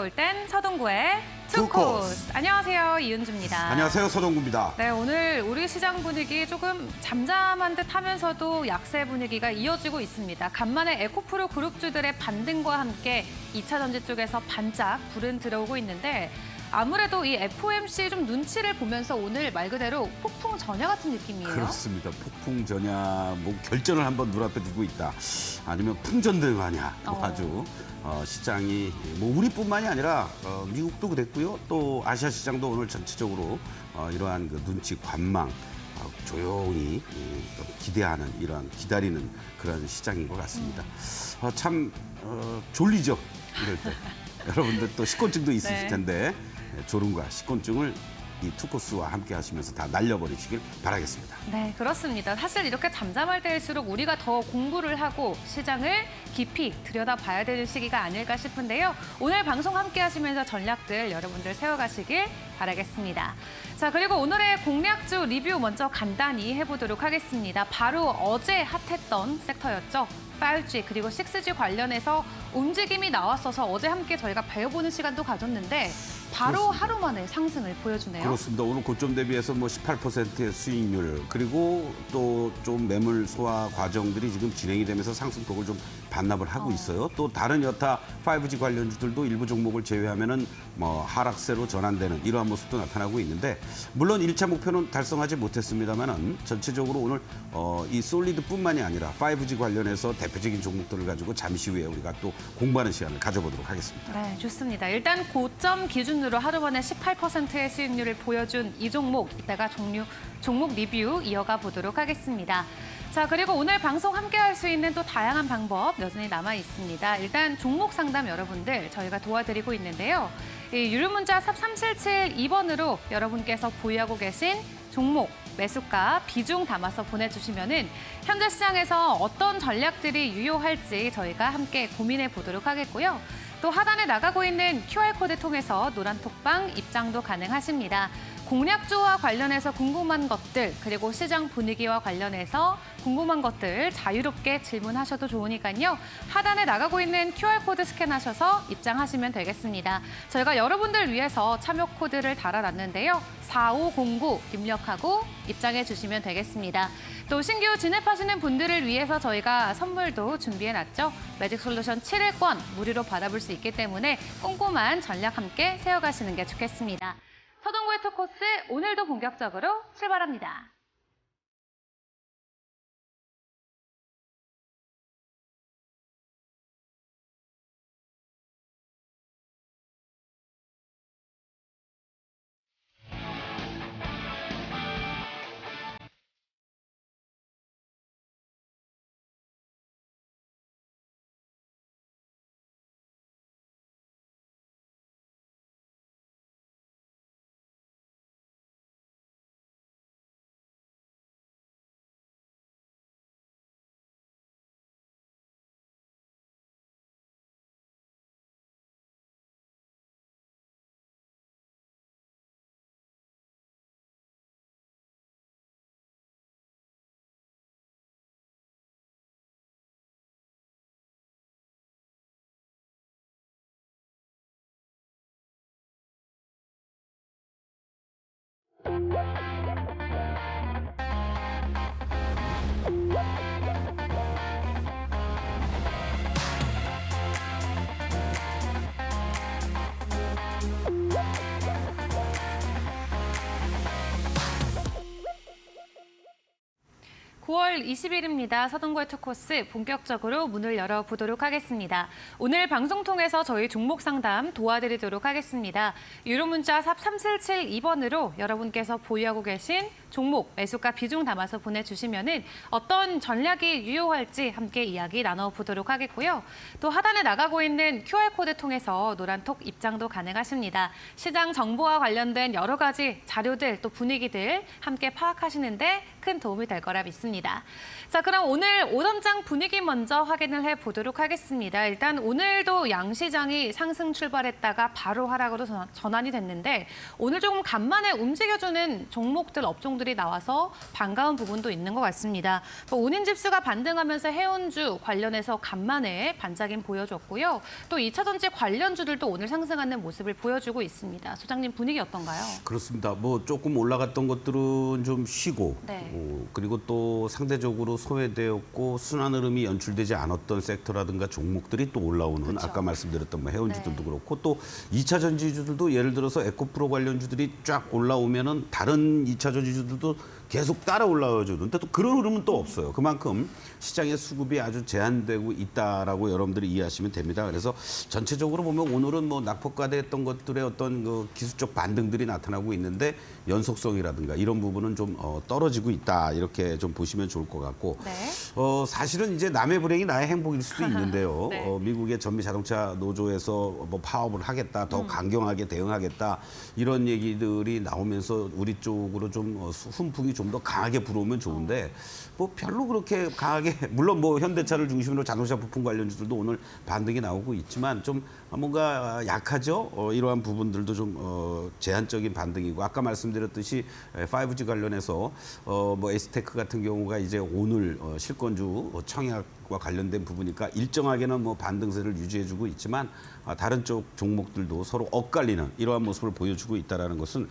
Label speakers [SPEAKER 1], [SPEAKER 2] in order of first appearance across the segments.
[SPEAKER 1] 올 땐 서동구의
[SPEAKER 2] 투코스.
[SPEAKER 1] 투코스. 안녕하세요, 이은주입니다.
[SPEAKER 2] 안녕하세요, 서동구입니다.
[SPEAKER 1] 네, 오늘 우리 시장 분위기 조금 잠잠한 듯 하면서도 약세 분위기가 이어지고 있습니다. 간만에 에코프로 그룹주들의 반등과 함께 2차 전지 쪽에서 반짝 불은 들어오고 있는데 아무래도 이 FOMC 좀 눈치를 보면서 오늘 말 그대로 폭풍 전야 같은 느낌이에요.
[SPEAKER 2] 그렇습니다. 폭풍 전야, 뭐 결전을 한번 눈앞에 두고 있다. 아니면 풍전등 하냐. 아주 시장이 뭐 우리뿐만이 아니라 미국도 그랬고요. 또 아시아 시장도 오늘 전체적으로 이러한 그 눈치 관망 조용히 기대하는 이러한 기다리는 그런 시장인 것 같습니다. 참 졸리죠. 이럴 때. 여러분들 또 식곤증도 있으실 텐데 졸음과 식곤증을 이 투코스와 함께 하시면서 다 날려버리시길 바라겠습니다.
[SPEAKER 1] 네, 그렇습니다. 사실 이렇게 잠잠할 때일수록 우리가 더 공부를 하고 시장을 깊이 들여다봐야 되는 시기가 아닐까 싶은데요. 오늘 방송 함께 하시면서 전략들 여러분들 세워가시길 바라겠습니다. 자, 그리고 오늘의 공략주 리뷰 먼저 간단히 해보도록 하겠습니다. 바로 어제 핫했던 섹터였죠. 5G 그리고 6G 관련해서 움직임이 나왔어서 어제 함께 저희가 배워보는 시간도 가졌는데 바로
[SPEAKER 2] 그렇습니다.
[SPEAKER 1] 하루 만에 상승을 보여주네요.
[SPEAKER 2] 그렇습니다. 오늘 고점 대비해서 뭐 18%의 수익률 그리고 또 좀 매물 소화 과정들이 지금 진행이 되면서 상승폭을 좀 반납을 하고 있어요. 또 다른 여타 5G 관련주들도 일부 종목을 제외하면은 뭐 하락세로 전환되는 이러한 모습도 나타나고 있는데 물론 1차 목표는 달성하지 못했습니다만은 전체적으로 오늘 이 솔리드뿐만이 아니라 5G 관련해서 대표적인 종목들을 가지고 잠시 후에 우리가 또 공부하는 시간을 가져보도록 하겠습니다.
[SPEAKER 1] 네, 좋습니다. 일단 고점 기준으로 하루 만에 18%의 수익률을 보여준 이 종목, 이따가 종목 리뷰 이어가 보도록 하겠습니다. 자, 그리고 오늘 방송 함께 할 수 있는 또 다양한 방법 여전히 남아 있습니다. 일단 종목 상담 여러분들 저희가 도와드리고 있는데요. 이 유료 문자 샵 3772번으로 여러분께서 보유하고 계신 종목, 매수가, 비중 담아서 보내주시면은 현재 시장에서 어떤 전략들이 유효할지 저희가 함께 고민해 보도록 하겠고요. 또 하단에 나가고 있는 QR코드 통해서 노란톡방 입장도 가능하십니다. 공략주와 관련해서 궁금한 것들, 그리고 시장 분위기와 관련해서 궁금한 것들 자유롭게 질문하셔도 좋으니까요. 하단에 나가고 있는 QR코드 스캔하셔서 입장하시면 되겠습니다. 저희가 여러분들 위해서 참여 코드를 달아놨는데요. 4509 입력하고 입장해 주시면 되겠습니다. 또 신규 진입하시는 분들을 위해서 저희가 선물도 준비해놨죠. 매직솔루션 7일권 무료로 받아볼 수 있기 때문에 꼼꼼한 전략 함께 세워가시는 게 좋겠습니다. 서동구의 투코스 오늘도 본격적으로 출발합니다. (9월 20일입니다. 서동구의 투코스 본격적으로 문을 열어보도록 하겠습니다. 오늘 방송 통해서 저희 종목 상담 도와드리도록 하겠습니다. 유료 문자 샵 3772번으로 여러분께서 보유하고 계신 종목, 매수가 비중 담아서 보내주시면은 어떤 전략이 유효할지 함께 이야기 나눠보도록 하겠고요. 또 하단에 나가고 있는 QR코드 통해서 노란톡 입장도 가능하십니다. 시장 정보와 관련된 여러 가지 자료들 또 분위기들 함께 파악하시는데 큰 도움이 될 거라 믿습니다. 자, 그럼 오늘 오전장 분위기 먼저 확인을 해보도록 하겠습니다. 일단 오늘도 양시장이 상승 출발했다가 바로 하락으로 전환이 됐는데 오늘 조금 간만에 움직여주는 종목들, 업종들이 나와서 반가운 부분도 있는 것 같습니다. 온인집수가 반등하면서 해운주 관련해서 간만에 반짝임 보여줬고요. 또 2차 전지 관련주들도 오늘 상승하는 모습을 보여주고 있습니다. 소장님 분위기 어떤가요?
[SPEAKER 2] 그렇습니다. 뭐 조금 올라갔던 것들은 좀 쉬고
[SPEAKER 1] 네.
[SPEAKER 2] 그리고 또 상대적으로 소외되었고 순환 흐름이 연출되지 않았던 섹터라든가 종목들이 또 올라오는
[SPEAKER 1] 그렇죠.
[SPEAKER 2] 아까 말씀드렸던 뭐 해운주들도
[SPEAKER 1] 네.
[SPEAKER 2] 그렇고 또 2차 전지주들도 예를 들어서 에코프로 관련주들이 쫙 올라오면은 다른 2차 전지주들도 계속 따라 올라와 주는데 또 그런 흐름은 또 없어요. 그만큼 시장의 수급이 아주 제한되고 있다라고 여러분들이 이해하시면 됩니다. 그래서 전체적으로 보면 오늘은 뭐 낙폭과대했던 것들의 어떤 그 기술적 반등들이 나타나고 있는데 연속성이라든가 이런 부분은 좀 떨어지고 있다 이렇게 좀 보시면 좋을 것 같고
[SPEAKER 1] 네.
[SPEAKER 2] 사실은 이제 남의 불행이 나의 행복일 수도 있는데요.
[SPEAKER 1] 네.
[SPEAKER 2] 미국의 전미 자동차 노조에서 뭐 파업을 하겠다, 더 강경하게 대응하겠다 이런 얘기들이 나오면서 우리 쪽으로 좀 훈풍이 좀 더 강하게 불어오면 좋은데 뭐 별로 그렇게 강하게 물론 뭐 현대차를 중심으로 자동차 부품 관련주들도 오늘 반등이 나오고 있지만 좀 뭔가 약하죠. 이러한 부분들도 좀 제한적인 반등이고 아까 말씀드렸듯이 5G 관련해서 뭐 에스테크 같은 경우가 이제 오늘 실권주 청약과 관련된 부분이니까 일정하게는 뭐 반등세를 유지해주고 있지만 다른 쪽 종목들도 서로 엇갈리는 이러한 모습을 보여주고 있다는 것은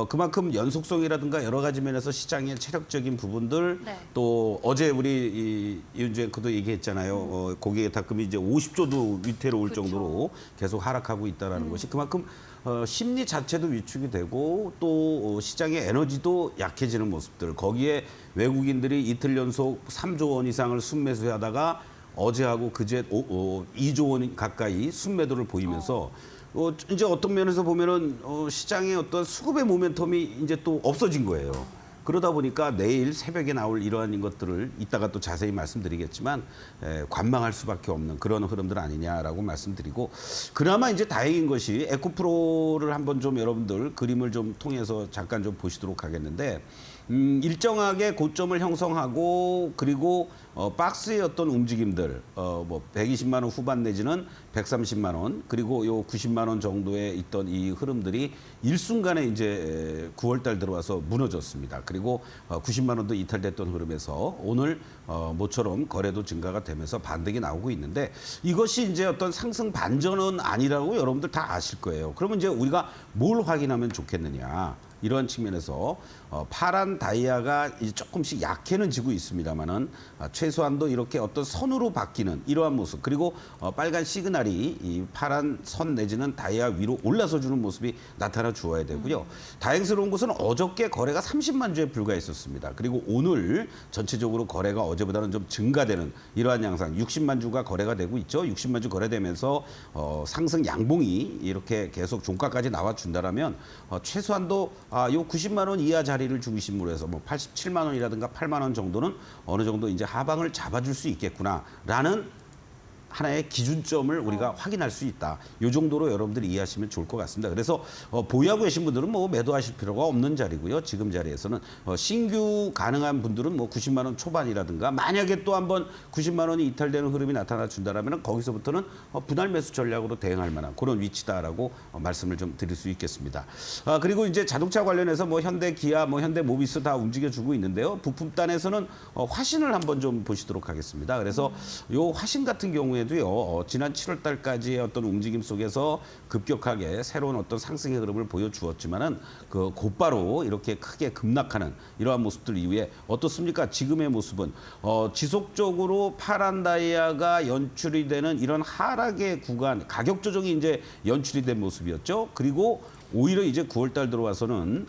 [SPEAKER 2] 그만큼 연속성이라든가 여러 가지 면에서 시장의 체력적인 부분들
[SPEAKER 1] 네.
[SPEAKER 2] 또 어제 우리 이윤주 앵커도 얘기했잖아요. 고객의 탁금이 이제 50조도 위태로 올
[SPEAKER 1] 그렇죠.
[SPEAKER 2] 정도로 계속 하락하고 있다는 것이 그만큼 심리 자체도 위축이 되고 또 시장의 에너지도 약해지는 모습들 거기에 외국인들이 이틀 연속 3조 원 이상을 순매수하다가 어제하고 그제 2조 원 가까이 순매도를 보이면서 이제 어떤 면에서 보면은 시장의 어떤 수급의 모멘텀이 이제 또 없어진 거예요. 그러다 보니까 내일 새벽에 나올 이러한 것들을 이따가 또 자세히 말씀드리겠지만 관망할 수밖에 없는 그런 흐름들 아니냐라고 말씀드리고 그나마 이제 다행인 것이 에코프로를 한번 좀 여러분들 그림을 좀 통해서 잠깐 좀 보시도록 하겠는데 일정하게 고점을 형성하고 그리고 박스의 어떤 움직임들 뭐 120만 원 후반 내지는 130만 원 그리고 요 90만 원 정도에 있던 이 흐름들이 일순간에 이제 9월 달 들어와서 무너졌습니다. 그리고 90만 원도 이탈됐던 흐름에서 오늘 모처럼 거래도 증가가 되면서 반등이 나오고 있는데 이것이 이제 어떤 상승 반전은 아니라고 여러분들 다 아실 거예요. 그러면 이제 우리가 뭘 확인하면 좋겠느냐? 이런 측면에서 파란 다이아가 이제 조금씩 약해는 지고 있습니다만은 최소한도 이렇게 어떤 선으로 바뀌는 이러한 모습 그리고 빨간 시그널이 이 파란 선 내지는 다이아 위로 올라서 주는 모습이 나타나 주어야 되고요. 다행스러운 것은 어저께 거래가 30만 주에 불과했었습니다. 그리고 오늘 전체적으로 거래가 어제보다는 좀 증가되는 이러한 양상 60만 주가 거래가 되고 있죠. 60만 주 거래되면서 상승 양봉이 이렇게 계속 종가까지 나와준다라면 최소한도 요 90만 원 이하 자리를 중심으로 해서 뭐 87만 원이라든가 8만 원 정도는 어느 정도 이제 하방을 잡아줄 수 있겠구나라는 하나의 기준점을 우리가 확인할 수 있다. 이 정도로 여러분들이 이해하시면 좋을 것 같습니다. 그래서 보유하고 계신 분들은 뭐 매도하실 필요가 없는 자리고요. 지금 자리에서는 신규 가능한 분들은 뭐 90만 원 초반이라든가 만약에 또 한번 90만 원이 이탈되는 흐름이 나타나 준다라면 거기서부터는 분할 매수 전략으로 대응할 만한 그런 위치다라고 말씀을 좀 드릴 수 있겠습니다. 그리고 이제 자동차 관련해서 뭐 현대 기아, 뭐 현대 모비스 다 움직여주고 있는데요. 부품단에서는 화신을 한번 좀 보시도록 하겠습니다. 그래서 요 화신 같은 경우에 도요 지난 7월 달까지의 어떤 움직임 속에서 급격하게 새로운 어떤 상승의 흐름을 보여주었지만은 그 곧바로 이렇게 크게 급락하는 이러한 모습들 이후에 어떻습니까? 지금의 모습은 지속적으로 파란 다이아가 연출이 되는 이런 하락의 구간, 가격 조정이 이제 연출이 된 모습이었죠. 그리고 오히려 이제 9월 달 들어와서는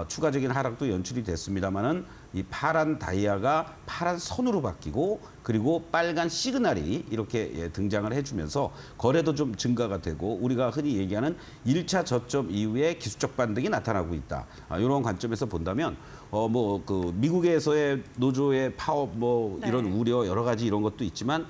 [SPEAKER 2] 추가적인 하락도 연출이 됐습니다만은 이 파란 다이아가 파란 선으로 바뀌고 그리고 빨간 시그널이 이렇게 등장을 해주면서 거래도 좀 증가가 되고 우리가 흔히 얘기하는 1차 저점 이후에 기술적 반등이 나타나고 있다. 이런 관점에서 본다면 뭐 그 미국에서의 노조의 파업 뭐
[SPEAKER 1] 네.
[SPEAKER 2] 이런 우려 여러 가지 이런 것도 있지만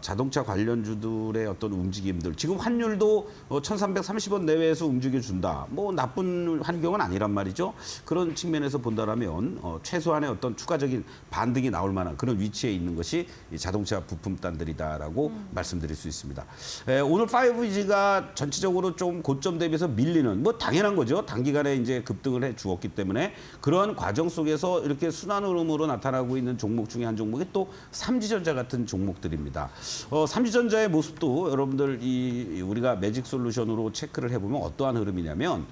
[SPEAKER 2] 자동차 관련주들의 어떤 움직임들 지금 환율도 1,330원 내외에서 움직여준다. 뭐 나쁜 환경은 아니란 말이죠. 그런 측면에서 본다라면 최소한 초반에 어떤 추가적인 반등이 나올 만한 그런 위치에 있는 것이 이 자동차 부품단들이다라고 말씀드릴 수 있습니다. 오늘 5G가 전체적으로 좀 고점 대비해서 밀리는 뭐 당연한 거죠. 단기간에 이제 급등을 해 주었기 때문에 그런 과정 속에서 이렇게 순환 흐름으로 나타나고 있는 종목 중에 한 종목이 또 삼지전자 같은 종목들입니다. 삼지전자의 모습도 여러분들 우리가 매직 솔루션으로 체크를 해보면 어떠한 흐름이냐면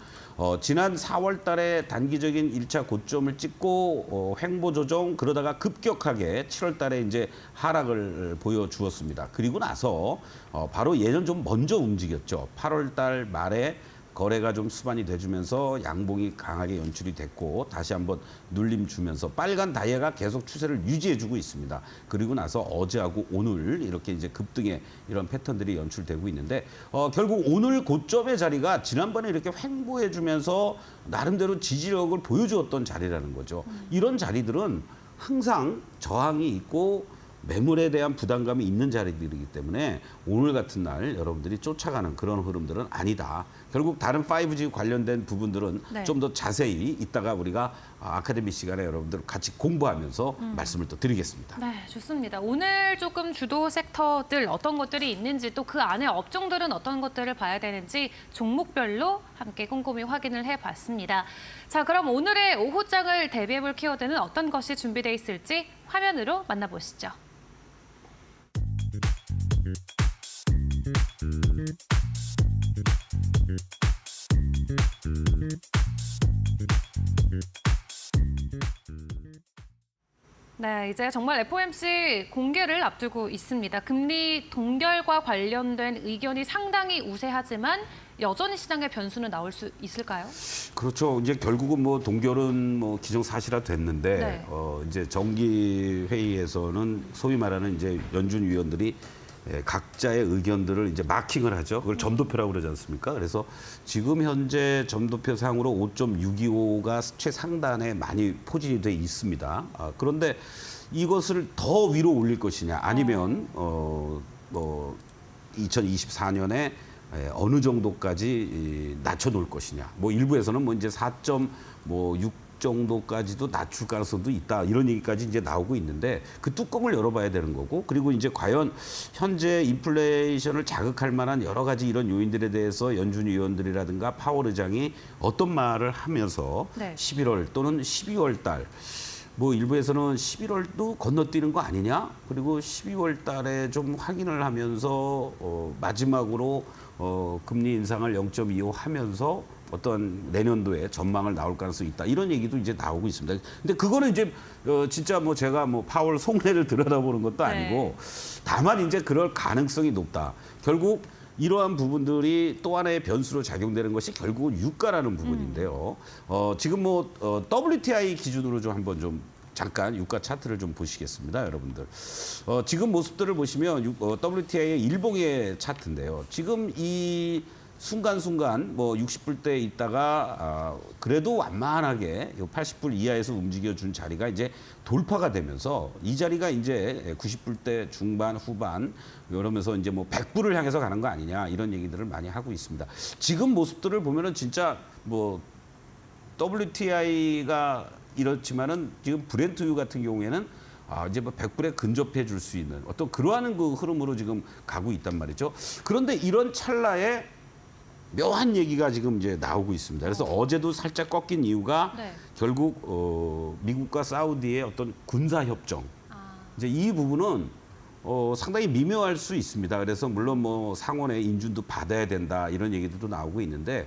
[SPEAKER 2] 지난 4월 달에 단기적인 1차 고점을 찍고 횡보 조정 그러다가 급격하게 7월 달에 이제 하락을 보여주었습니다. 그리고 나서 바로 예전 좀 먼저 움직였죠. 8월 달 말에 거래가 좀 수반이 돼주면서 양봉이 강하게 연출이 됐고 다시 한번 눌림 주면서 빨간 다이아가 계속 추세를 유지해주고 있습니다. 그리고 나서 어제하고 오늘 이렇게 이제 급등의 이런 패턴들이 연출되고 있는데 결국 오늘 고점의 자리가 지난번에 이렇게 횡보해주면서 나름대로 지지력을 보여주었던 자리라는 거죠. 이런 자리들은 항상 저항이 있고 매물에 대한 부담감이 있는 자리들이기 때문에 오늘 같은 날 여러분들이 쫓아가는 그런 흐름들은 아니다. 결국 다른 5G 관련된 부분들은
[SPEAKER 1] 네.
[SPEAKER 2] 좀 더 자세히 이따가 우리가 아카데미 시간에 여러분들 같이 공부하면서 말씀을 또 드리겠습니다.
[SPEAKER 1] 네, 좋습니다. 오늘 조금 주도 섹터들 어떤 것들이 있는지 또 그 안에 업종들은 어떤 것들을 봐야 되는지 종목별로 함께 꼼꼼히 확인을 해봤습니다. 자, 그럼 오늘의 오후장을 대비해볼 키워드는 어떤 것이 준비되어 있을지 화면으로 만나보시죠. 네, 이제 정말 FOMC 공개를 앞두고 있습니다. 금리 동결과 관련된 의견이 상당히 우세하지만 여전히 시장의 변수는 나올 수 있을까요?
[SPEAKER 2] 그렇죠. 이제 결국은 뭐 동결은 뭐 기정사실화 됐는데
[SPEAKER 1] 네.
[SPEAKER 2] 이제 정기 회의에서는 소위 말하는 이제 연준 위원들이 각자의 의견들을 이제 마킹을 하죠. 그걸 점도표라고 그러지 않습니까? 그래서 지금 현재 점도표 상으로 5.625가 최상단에 많이 포진이 돼 있습니다. 그런데 이것을 더 위로 올릴 것이냐 아니면 뭐 2024년에 어느 정도까지 낮춰놓을 것이냐. 뭐 일부에서는 뭐 이제 4.6 정도까지도 낮출 가능성도 있다. 이런 얘기까지 이제 나오고 있는데 그 뚜껑을 열어봐야 되는 거고 그리고 이제 과연 현재 인플레이션을 자극할 만한 여러 가지 이런 요인들에 대해서 연준 위원들이라든가 파월 의장이 어떤 말을 하면서
[SPEAKER 1] 네.
[SPEAKER 2] 11월 또는 12월 달 뭐 일부에서는 11월도 건너뛰는 거 아니냐? 그리고 12월 달에 좀 확인을 하면서 마지막으로 금리 인상을 0.25 하면서 어떤 내년도에 전망을 나올 가능성이 있다. 이런 얘기도 이제 나오고 있습니다. 근데 그거는 이제 진짜 뭐 제가 뭐 파월 속내를 들여다보는 것도 아니고 다만 이제 그럴 가능성이 높다. 결국 이러한 부분들이 또 하나의 변수로 작용되는 것이 결국은 유가라는 부분인데요. 지금 뭐 WTI 기준으로 좀 한번 좀 잠깐 유가 차트를 좀 보시겠습니다, 여러분들. 지금 모습들을 보시면 WTI의 일봉의 차트인데요. 지금 이 순간순간 뭐 60불대 있다가 그래도 완만하게 80불 이하에서 움직여준 자리가 이제 돌파가 되면서 이 자리가 이제 90불대 중반 후반 이러면서 이제 뭐 100불을 향해서 가는 거 아니냐 이런 얘기들을 많이 하고 있습니다. 지금 모습들을 보면은 진짜 뭐 WTI가 이렇지만은 지금 브렌트유 같은 경우에는 이제 뭐 100불에 근접해 줄 수 있는 어떤 그러한 그 흐름으로 지금 가고 있단 말이죠. 그런데 이런 찰나에 묘한 얘기가 지금 이제 나오고 있습니다. 그래서 어제도 살짝 꺾인 이유가
[SPEAKER 1] 네.
[SPEAKER 2] 결국 미국과 사우디의 어떤 군사 협정. 이제 이 부분은 상당히 미묘할 수 있습니다. 그래서 물론 뭐 상원의 인준도 받아야 된다 이런 얘기들도 나오고 있는데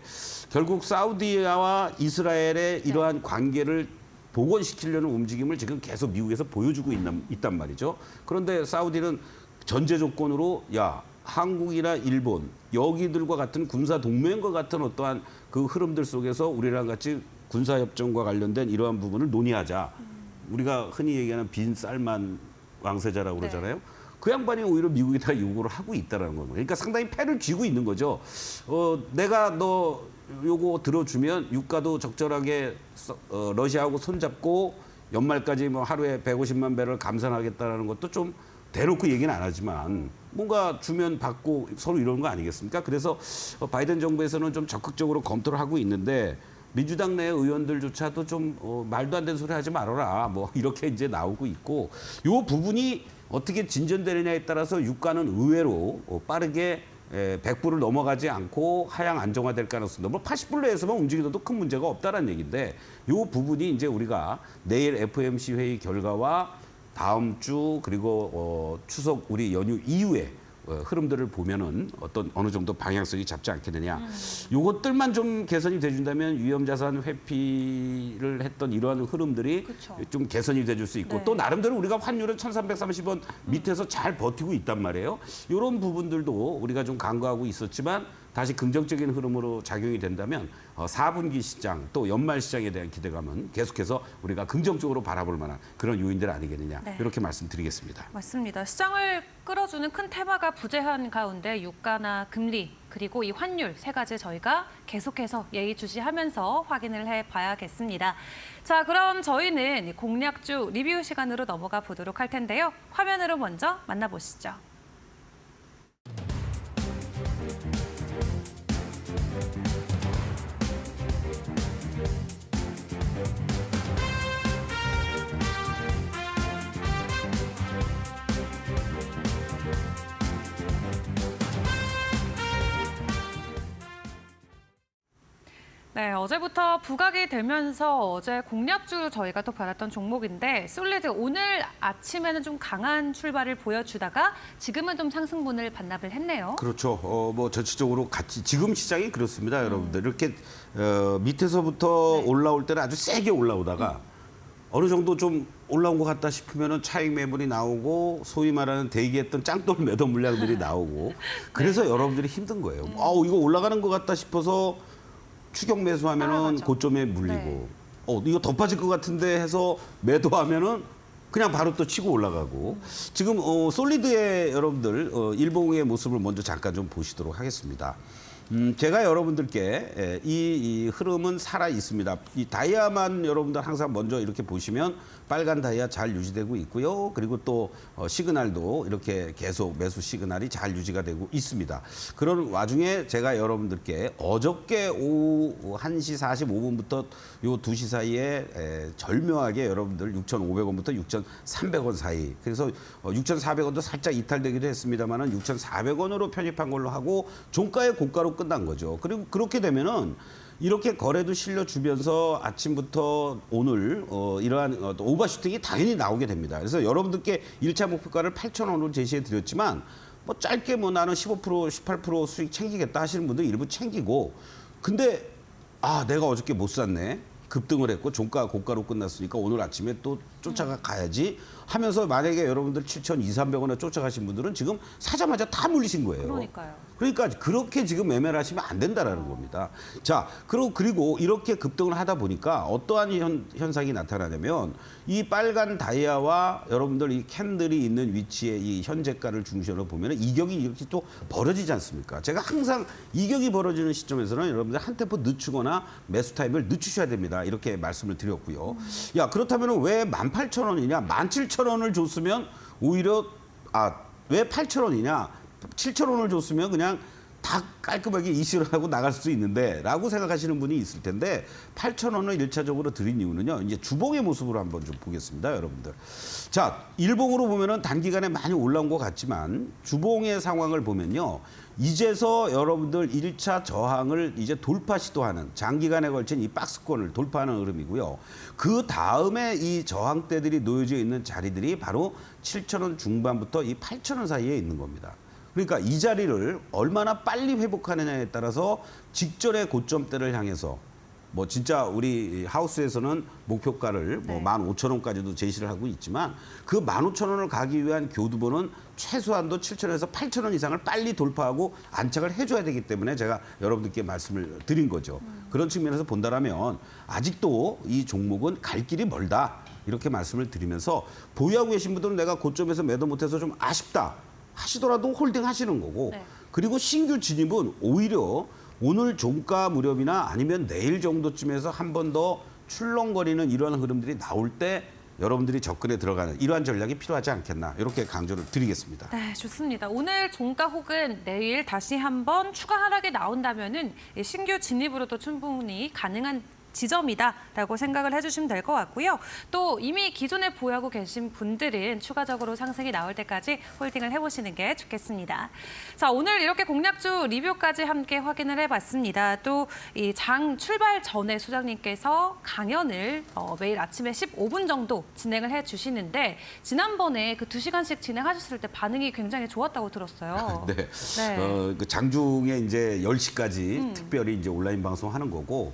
[SPEAKER 2] 결국 사우디와 이스라엘의 이러한 관계를 복원시키려는 움직임을 지금 계속 미국에서 보여주고 있단 말이죠. 그런데 사우디는 전제 조건으로 한국이나 일본 여기들과 같은 군사 동맹과 같은 어떠한 그 흐름들 속에서 우리랑 같이 군사 협정과 관련된 이러한 부분을 논의하자. 우리가 흔히 얘기하는 빈 살만 왕세자라고 그러잖아요.
[SPEAKER 1] 네.
[SPEAKER 2] 그 양반이 오히려 미국에다 요구를 하고 있다는 겁니다. 그러니까 상당히 패를 쥐고 있는 거죠. 내가 너 요거 들어주면 유가도 적절하게 러시아하고 손잡고 연말까지 뭐 하루에 150만 배럴 감산하겠다는 것도 좀 대놓고 얘기는 안 하지만 뭔가 주면 받고 서로 이러는 거 아니겠습니까? 그래서 바이든 정부에서는 좀 적극적으로 검토를 하고 있는데 민주당 내 의원들조차도 좀 말도 안 되는 소리 하지 말아라. 뭐 이렇게 이제 나오고 있고 요 부분이 어떻게 진전되느냐에 따라서 유가는 의외로 빠르게 100불을 넘어가지 않고 하향 안정화될 가능성도 뭐 80불 내에서만 움직이도 큰 문제가 없다는 얘기인데 요 부분이 이제 우리가 내일 FOMC 회의 결과와 다음 주 그리고 추석 우리 연휴 이후에 흐름들을 보면은 어느 정도 방향성이 잡지 않겠느냐. 요것들만 좀 개선이 돼준다면 위험자산 회피를 했던 이러한 흐름들이
[SPEAKER 1] 그쵸.
[SPEAKER 2] 좀 개선이 돼줄 수 있고
[SPEAKER 1] 네.
[SPEAKER 2] 또 나름대로 우리가 환율은 1,330원 밑에서 잘 버티고 있단 말이에요. 이런 부분들도 우리가 좀 간과하고 있었지만 다시 긍정적인 흐름으로 작용이 된다면 4분기 시장 또 연말 시장에 대한 기대감은 계속해서 우리가 긍정적으로 바라볼 만한 그런 요인들 아니겠느냐.
[SPEAKER 1] 네.
[SPEAKER 2] 이렇게 말씀드리겠습니다.
[SPEAKER 1] 맞습니다. 시장을 끌어주는 큰 테마가 부재한 가운데 유가나 금리 그리고 이 환율 세 가지 저희가 계속해서 예의주시하면서 확인을 해봐야겠습니다. 자, 그럼 저희는 공략주 리뷰 시간으로 넘어가 보도록 할 텐데요. 화면으로 먼저 만나보시죠. 네, 어제부터 부각이 되면서 어제 공략주 저희가 또 받았던 종목인데 솔리드 오늘 아침에는 좀 강한 출발을 보여주다가 지금은 좀 상승분을 반납을 했네요.
[SPEAKER 2] 그렇죠. 뭐 전체적으로 같이 지금 시장이 그렇습니다, 여러분들. 이렇게 밑에서부터
[SPEAKER 1] 네.
[SPEAKER 2] 올라올 때는 아주 세게 올라오다가 어느 정도 좀 올라온 것 같다 싶으면은 차익 매물이 나오고 소위 말하는 대기했던 짱돌 매도 물량들이 나오고 그래서 여러분들이 힘든 거예요. 이거 올라가는 것 같다 싶어서 추격 매수하면은
[SPEAKER 1] 따라가죠.
[SPEAKER 2] 고점에 물리고
[SPEAKER 1] 네.
[SPEAKER 2] 이거 더 빠질 것 같은데 해서 매도하면은 그냥 바로 또 치고 올라가고 지금 솔리드의 여러분들 일봉의 모습을 먼저 잠깐 좀 보시도록 하겠습니다. 제가 여러분들께 이 흐름은 살아 있습니다. 이 다이아만 여러분들 항상 먼저 이렇게 보시면 빨간 다이아 잘 유지되고 있고요. 그리고 또 시그널도 이렇게 계속 매수 시그널이 잘 유지가 되고 있습니다. 그런 와중에 제가 여러분들께 어저께 오후 1시 45분부터 요 2시 사이에 절묘하게 여러분들 6,500원부터 6,300원 사이. 그래서 6,400원도 살짝 이탈되기도 했습니다만은 6,400원으로 편입한 걸로 하고 종가의 고가로 끝난 거죠. 그리고 그렇게 되면은 이렇게 거래도 실려주면서 아침부터 오늘 이러한 오버슈팅이 당연히 나오게 됩니다. 그래서 여러분들께 1차 목표가를 8,000원으로 제시해 드렸지만 뭐 짧게 뭐 나는 15% 18% 수익 챙기겠다 하시는 분들 일부 챙기고 근데 내가 어저께 못 샀네. 급등을 했고 종가 고가로 끝났으니까 오늘 아침에 또 쫓아가 가야지 하면서 만약에 여러분들 7,200~300원에 쫓아가신 분들은 지금 사자마자 다 물리신 거예요.
[SPEAKER 1] 그러니까요.
[SPEAKER 2] 그러니까 그렇게 지금 매매를 하시면 안 된다라는 겁니다. 자, 그리고 이렇게 급등을 하다 보니까 어떠한 현상이 나타나냐면 이 빨간 다이아와 여러분들 이 캔들이 있는 위치에 이 현재가를 중심으로 보면 이격이 이렇게 또 벌어지지 않습니까? 제가 항상 이격이 벌어지는 시점에서는 여러분들 한 템포 늦추거나 매수 타임을 늦추셔야 됩니다. 이렇게 말씀을 드렸고요. 야, 그렇다면 왜 18,000원이냐? 17,000원을 줬으면 오히려 왜 8,000원이냐? 7,000원을 줬으면 그냥 다 깔끔하게 이시를 하고 나갈 수 있는데 라고 생각하시는 분이 있을 텐데 8,000원을 1차적으로 드린 이유는요. 이제 주봉의 모습으로 한번 좀 보겠습니다, 여러분들. 자, 일봉으로 보면은 단기간에 많이 올라온 것 같지만 주봉의 상황을 보면요. 이제서 여러분들 1차 저항을 이제 돌파 시도하는 장기간에 걸친 이 박스권을 돌파하는 흐름이고요. 그 다음에 이 저항대들이 놓여져 있는 자리들이 바로 7,000원 중반부터 이 8,000원 사이에 있는 겁니다. 그러니까 이 자리를 얼마나 빨리 회복하느냐에 따라서 직전의 고점대를 향해서 뭐 진짜 우리 하우스에서는 목표가를 뭐 15,000원까지도 제시를 하고 있지만 그 15,000원을 가기 위한 교두보는 최소한도 7,000원에서 8,000원 이상을 빨리 돌파하고 안착을 해줘야 되기 때문에 제가 여러분들께 말씀을 드린 거죠. 그런 측면에서 본다라면 아직도 이 종목은 갈 길이 멀다 이렇게 말씀을 드리면서 보유하고 계신 분들은 내가 고점에서 매도 못해서 좀 아쉽다 하시더라도 홀딩 하시는 거고
[SPEAKER 1] 네.
[SPEAKER 2] 그리고 신규 진입은 오히려 오늘 종가 무렵이나 아니면 내일 정도쯤에서 한 번 더 출렁거리는 이러한 흐름들이 나올 때 여러분들이 접근에 들어가는 이러한 전략이 필요하지 않겠나 이렇게 강조를 드리겠습니다.
[SPEAKER 1] 네, 좋습니다. 오늘 종가 혹은 내일 다시 한번 추가 하락이 나온다면은 신규 진입으로도 충분히 가능한 지점이다라고 생각을 해주시면 될 것 같고요. 또 이미 기존에 보유하고 계신 분들은 추가적으로 상승이 나올 때까지 홀딩을 해보시는 게 좋겠습니다. 자, 오늘 이렇게 공략주 리뷰까지 함께 확인을 해봤습니다. 또 이 장 출발 전에 소장님께서 강연을 매일 아침에 15분 정도 진행을 해주시는데 지난번에 그 2시간씩 진행하셨을 때 반응이 굉장히 좋았다고 들었어요.
[SPEAKER 2] 네.
[SPEAKER 1] 네.
[SPEAKER 2] 그 장중에 이제 10시까지 특별히 이제 온라인 방송하는 거고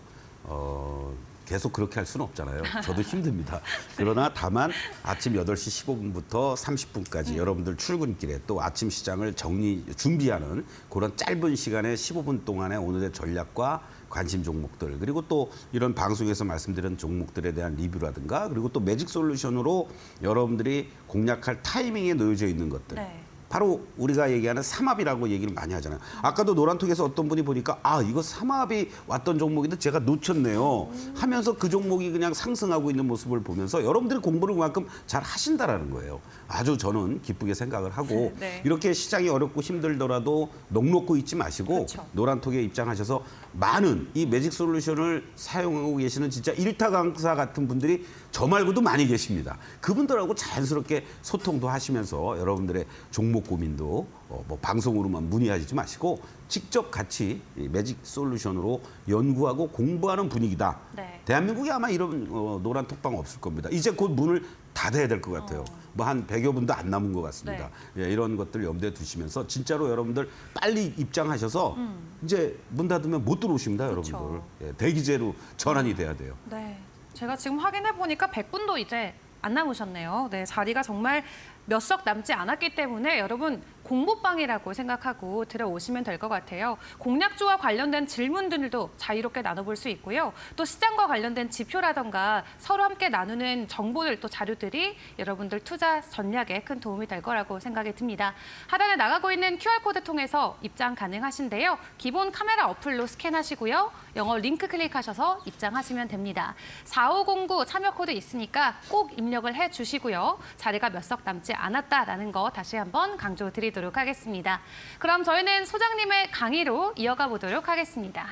[SPEAKER 2] 계속 그렇게 할 수는 없잖아요. 저도 힘듭니다. 그러나 다만 아침 8시 15분부터 30분까지 여러분들 출근길에 또 아침 시장을 준비하는 그런 짧은 시간에 15분 동안에 오늘의 전략과 관심 종목들 그리고 또 이런 방송에서 말씀드린 종목들에 대한 리뷰라든가 그리고 또 매직 솔루션으로 여러분들이 공략할 타이밍에 놓여져 있는 것들.
[SPEAKER 1] 네.
[SPEAKER 2] 바로 우리가 얘기하는 삼합이라고 얘기를 많이 하잖아요. 아까도 노란톡에서 어떤 분이 보니까 이거 삼합이 왔던 종목인데 제가 놓쳤네요 하면서 그 종목이 그냥 상승하고 있는 모습을 보면서 여러분들이 공부를 그만큼 잘 하신다라는 거예요. 아주 저는 기쁘게 생각을 하고
[SPEAKER 1] 네.
[SPEAKER 2] 이렇게 시장이 어렵고 힘들더라도 넋놓고 있지 마시고
[SPEAKER 1] 그렇죠.
[SPEAKER 2] 노란톡에 입장하셔서 많은 이 매직 솔루션을 사용하고 계시는 진짜 일타 강사 같은 분들이 저 말고도 많이 계십니다. 그분들하고 자연스럽게 소통도 하시면서 여러분들의 종목 고민도 뭐 방송으로만 문의하지 마시고 직접 같이 이 매직 솔루션으로 연구하고 공부하는 분위기다.
[SPEAKER 1] 네.
[SPEAKER 2] 대한민국에 아마 이런 노란 톡방 없을 겁니다. 이제 곧 문을 닫아야 될 것 같아요. 뭐 한 100여 분도 안 남은 것 같습니다. 예, 이런 것들 염두에 두시면서 진짜로 여러분들 빨리 입장하셔서 이제 문 닫으면 못 들어오십니다,
[SPEAKER 1] 그렇죠.
[SPEAKER 2] 여러분들. 예, 대기제로 전환이 돼야 돼요.
[SPEAKER 1] 네, 제가 지금 확인해 보니까 100분도 이제 안 남으셨네요. 네, 자리가 정말 몇 석 남지 않았기 때문에 여러분 공부방이라고 생각하고 들어오시면 될 것 같아요. 공략주와 관련된 질문들도 자유롭게 나눠볼 수 있고요. 또 시장과 관련된 지표라던가 서로 함께 나누는 정보들 또 자료들이 여러분들 투자 전략에 큰 도움이 될 거라고 생각이 듭니다. 하단에 나가고 있는 QR코드 통해서 입장 가능하신데요. 기본 카메라 어플로 스캔하시고요. 영어 링크 클릭하셔서 입장하시면 됩니다. 4509 참여 코드 있으니까 꼭 입력을 해주시고요. 자리가 몇 석 남지 않았다라는 거 다시 한번 강조드리도록 하겠습니다. 그럼 저희는 소장님의 강의로 이어가 보도록 하겠습니다.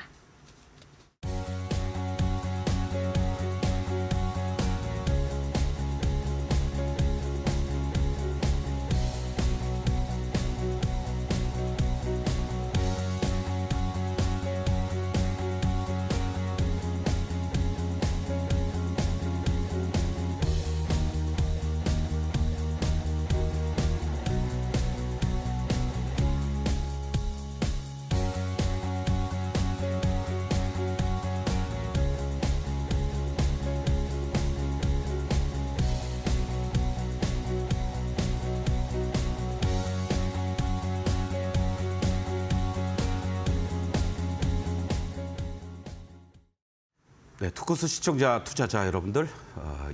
[SPEAKER 2] 네, 투코스 시청자, 투자자 여러분들,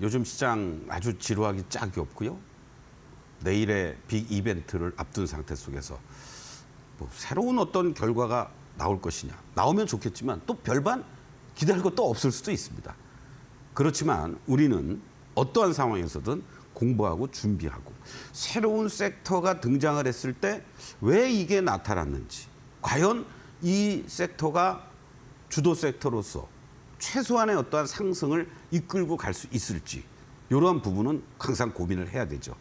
[SPEAKER 2] 요즘 시장 아주 지루하기 짝이 없고요. 내일의 빅 이벤트를 앞둔 상태 속에서 뭐 새로운 어떤 결과가 나올 것이냐. 나오면 좋겠지만 또 별반 기대할 것도 없을 수도 있습니다. 그렇지만 우리는 어떠한 상황에서든 공부하고 준비하고 새로운 섹터가 등장을 했을 때 왜 이게 나타났는지, 과연 이 섹터가 주도 섹터로서 최소한의 어떠한 상승을 이끌고 갈 수 있을지 이러한 부분은 항상 고민을 해야 되죠.